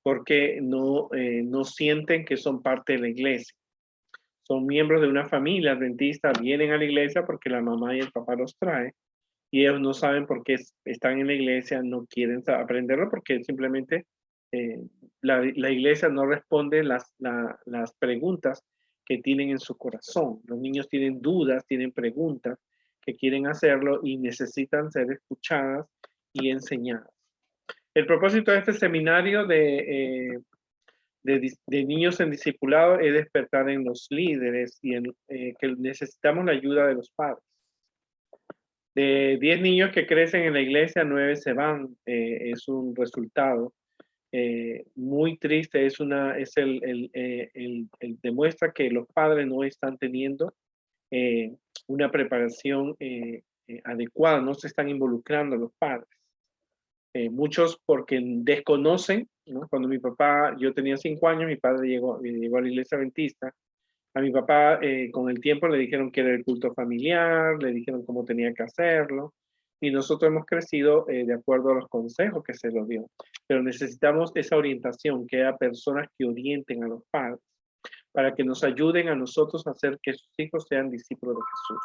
porque no sienten que son parte de la iglesia. Son miembros de una familia adventista, vienen a la iglesia porque la mamá y el papá los traen y ellos no saben por qué están en la iglesia, no quieren aprenderlo porque simplemente eh, la iglesia no responde las preguntas que tienen en su corazón. Los niños tienen dudas, tienen preguntas que quieren hacerlo y necesitan ser escuchadas y enseñadas. El propósito de este seminario de niños en discipulado es despertar en los líderes y que necesitamos la ayuda de los padres. De 10 niños que crecen en la iglesia, 9 se van. Es un resultado muy triste. Demuestra que los padres no están teniendo una preparación adecuada, no se están involucrando los padres. Muchos porque desconocen, ¿no? Cuando yo tenía 5 años, mi padre llegó a la iglesia adventista. A mi papá con el tiempo le dijeron que era el culto familiar, le dijeron cómo tenía que hacerlo y nosotros hemos crecido de acuerdo a los consejos que se nos dio. Pero necesitamos esa orientación, que haya personas que orienten a los padres para que nos ayuden a nosotros a hacer que sus hijos sean discípulos de Jesús.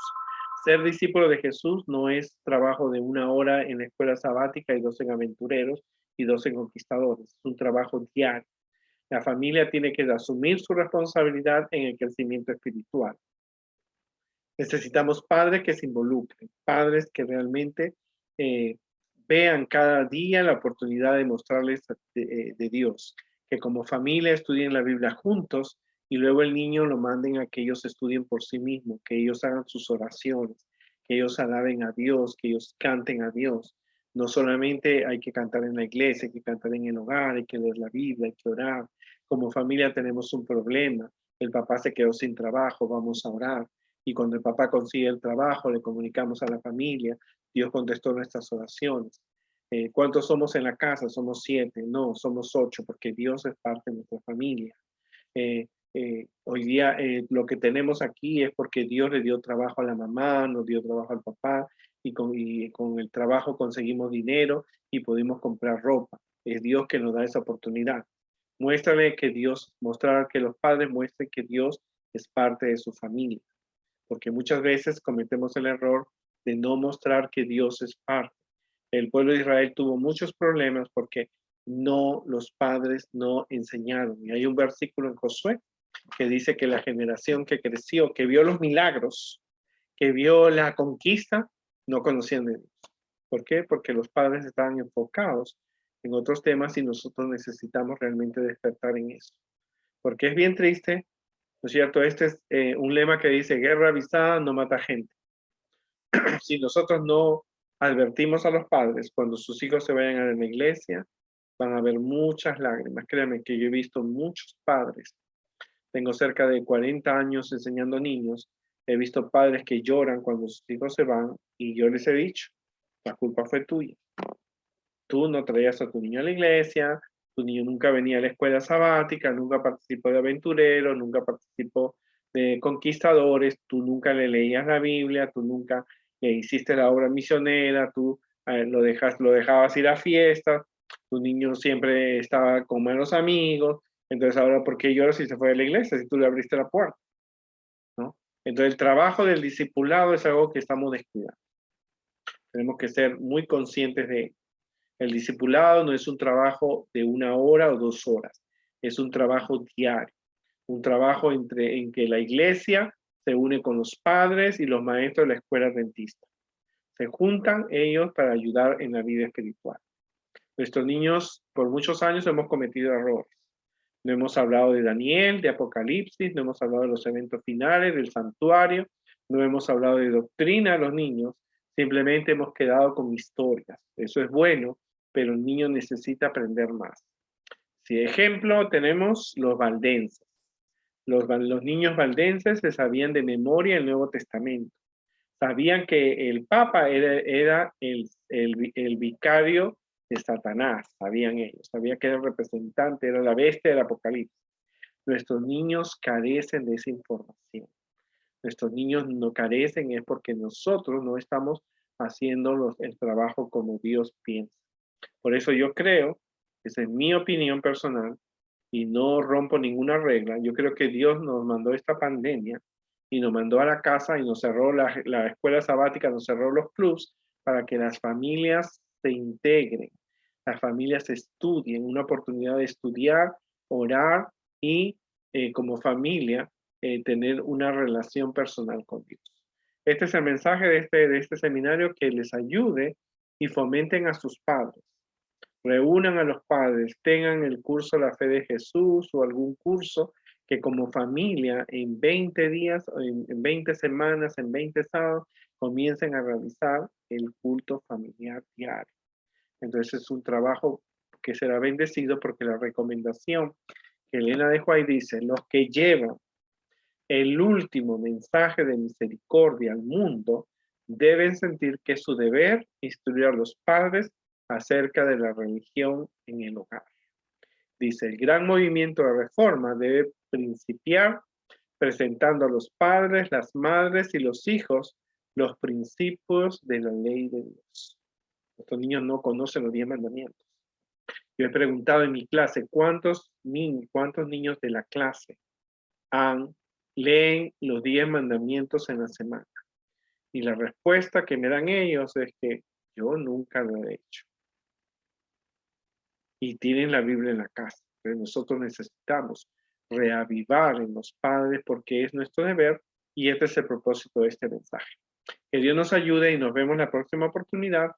Ser discípulo de Jesús no es trabajo de 1 hora en la escuela sabática y 2 en aventureros y 2 en conquistadores. Es un trabajo diario. La familia tiene que asumir su responsabilidad en el crecimiento espiritual. Necesitamos padres que se involucren, padres que realmente vean cada día la oportunidad de mostrarles de Dios, que como familia estudien la Biblia juntos y luego el niño lo manden a que ellos estudien por sí mismos, que ellos hagan sus oraciones, que ellos alaben a Dios, que ellos canten a Dios. No solamente hay que cantar en la iglesia, hay que cantar en el hogar, hay que leer la Biblia, hay que orar. Como familia tenemos un problema. El papá se quedó sin trabajo, vamos a orar. Y cuando el papá consigue el trabajo, le comunicamos a la familia. Dios contestó nuestras oraciones. ¿Cuántos somos en la casa? Somos 7. No, somos 8 porque Dios es parte de nuestra familia. Hoy día lo que tenemos aquí es porque Dios le dio trabajo a la mamá, nos dio trabajo al papá y con el trabajo conseguimos dinero y pudimos comprar ropa. Es Dios que nos da esa oportunidad. Mostrar que los padres muestren que Dios es parte de su familia. Porque muchas veces cometemos el error de no mostrar que Dios es parte. El pueblo de Israel tuvo muchos problemas porque los padres no enseñaron. Y hay un versículo en Josué que dice que la generación que creció, que vio los milagros, que vio la conquista, no conocían de Dios. ¿Por qué? Porque los padres estaban enfocados en otros temas y nosotros necesitamos realmente despertar en eso. Porque es bien triste, ¿no es cierto? Este es un lema que dice, guerra avisada no mata gente. Si nosotros no advertimos a los padres cuando sus hijos se vayan a la iglesia, van a haber muchas lágrimas. Créanme que yo he visto muchos padres. Tengo cerca de 40 años enseñando niños. He visto padres que lloran cuando sus hijos se van y yo les he dicho, la culpa fue tuya. Tú no traías a tu niño a la iglesia, Tu niño nunca venía a la escuela sabática, nunca participó de aventureros, nunca participó de conquistadores, tú nunca le leías la Biblia, tú nunca le hiciste la obra misionera, tú lo dejabas ir a fiestas, tu niño siempre estaba con malos amigos, entonces ahora ¿por qué lloras si se fue de la iglesia, si tú le abriste la puerta? ¿No? Entonces el trabajo del discipulado es algo que estamos descuidando. Tenemos que ser muy conscientes de ello. El discipulado no es un trabajo de 1 hora o 2 horas, es un trabajo diario, un trabajo en que la iglesia se une con los padres y los maestros de la escuela adventista. Se juntan ellos para ayudar en la vida espiritual. Nuestros niños por muchos años hemos cometido errores. No hemos hablado de Daniel, de Apocalipsis, no hemos hablado de los eventos finales, del santuario, no hemos hablado de doctrina a los niños, simplemente hemos quedado con historias. Eso es bueno, pero el niño necesita aprender más. Si ejemplo tenemos los valdenses. Los niños valdenses se sabían de memoria el Nuevo Testamento. Sabían que el Papa era el vicario de Satanás, sabían ellos. Sabían que era el representante, era la bestia del Apocalipsis. Nuestros niños carecen de esa información. Nuestros niños no carecen es porque nosotros no estamos haciendo el trabajo como Dios piensa. Por eso yo creo, esa es mi opinión personal, y no rompo ninguna regla. Yo creo que Dios nos mandó esta pandemia y nos mandó a la casa y nos cerró la escuela sabática, nos cerró los clubs para que las familias se integren, las familias estudien, una oportunidad de estudiar, orar y como familia tener una relación personal con Dios. Este es el mensaje de este seminario, que les ayude y fomenten a sus padres. Reúnan a los padres, tengan el curso La Fe de Jesús o algún curso que como familia en 20 días, en 20 semanas, en 20 sábados, comiencen a realizar el culto familiar diario. Entonces es un trabajo que será bendecido, porque la recomendación que Elena dejó ahí dice: los que llevan el último mensaje de misericordia al mundo deben sentir que es su deber instruir a los padres acerca de la religión en el hogar. Dice: el gran movimiento de reforma debe principiar presentando a los padres, las madres y los hijos los principios de la ley de Dios. Estos niños no conocen los 10 mandamientos. Yo he preguntado en mi clase, ¿cuántos niños de la clase leen los 10 mandamientos en la semana? Y la respuesta que me dan ellos es que yo nunca lo he hecho. Y tienen la Biblia en la casa. Pero nosotros necesitamos reavivar en los padres, porque es nuestro deber, y este es el propósito de este mensaje. Que Dios nos ayude y nos vemos la próxima oportunidad.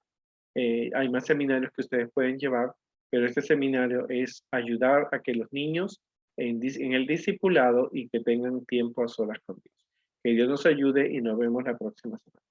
Hay más seminarios que ustedes pueden llevar, pero este seminario es ayudar a que los niños en el discipulado y que tengan tiempo a solas con Dios. Que Dios nos ayude y nos vemos la próxima semana.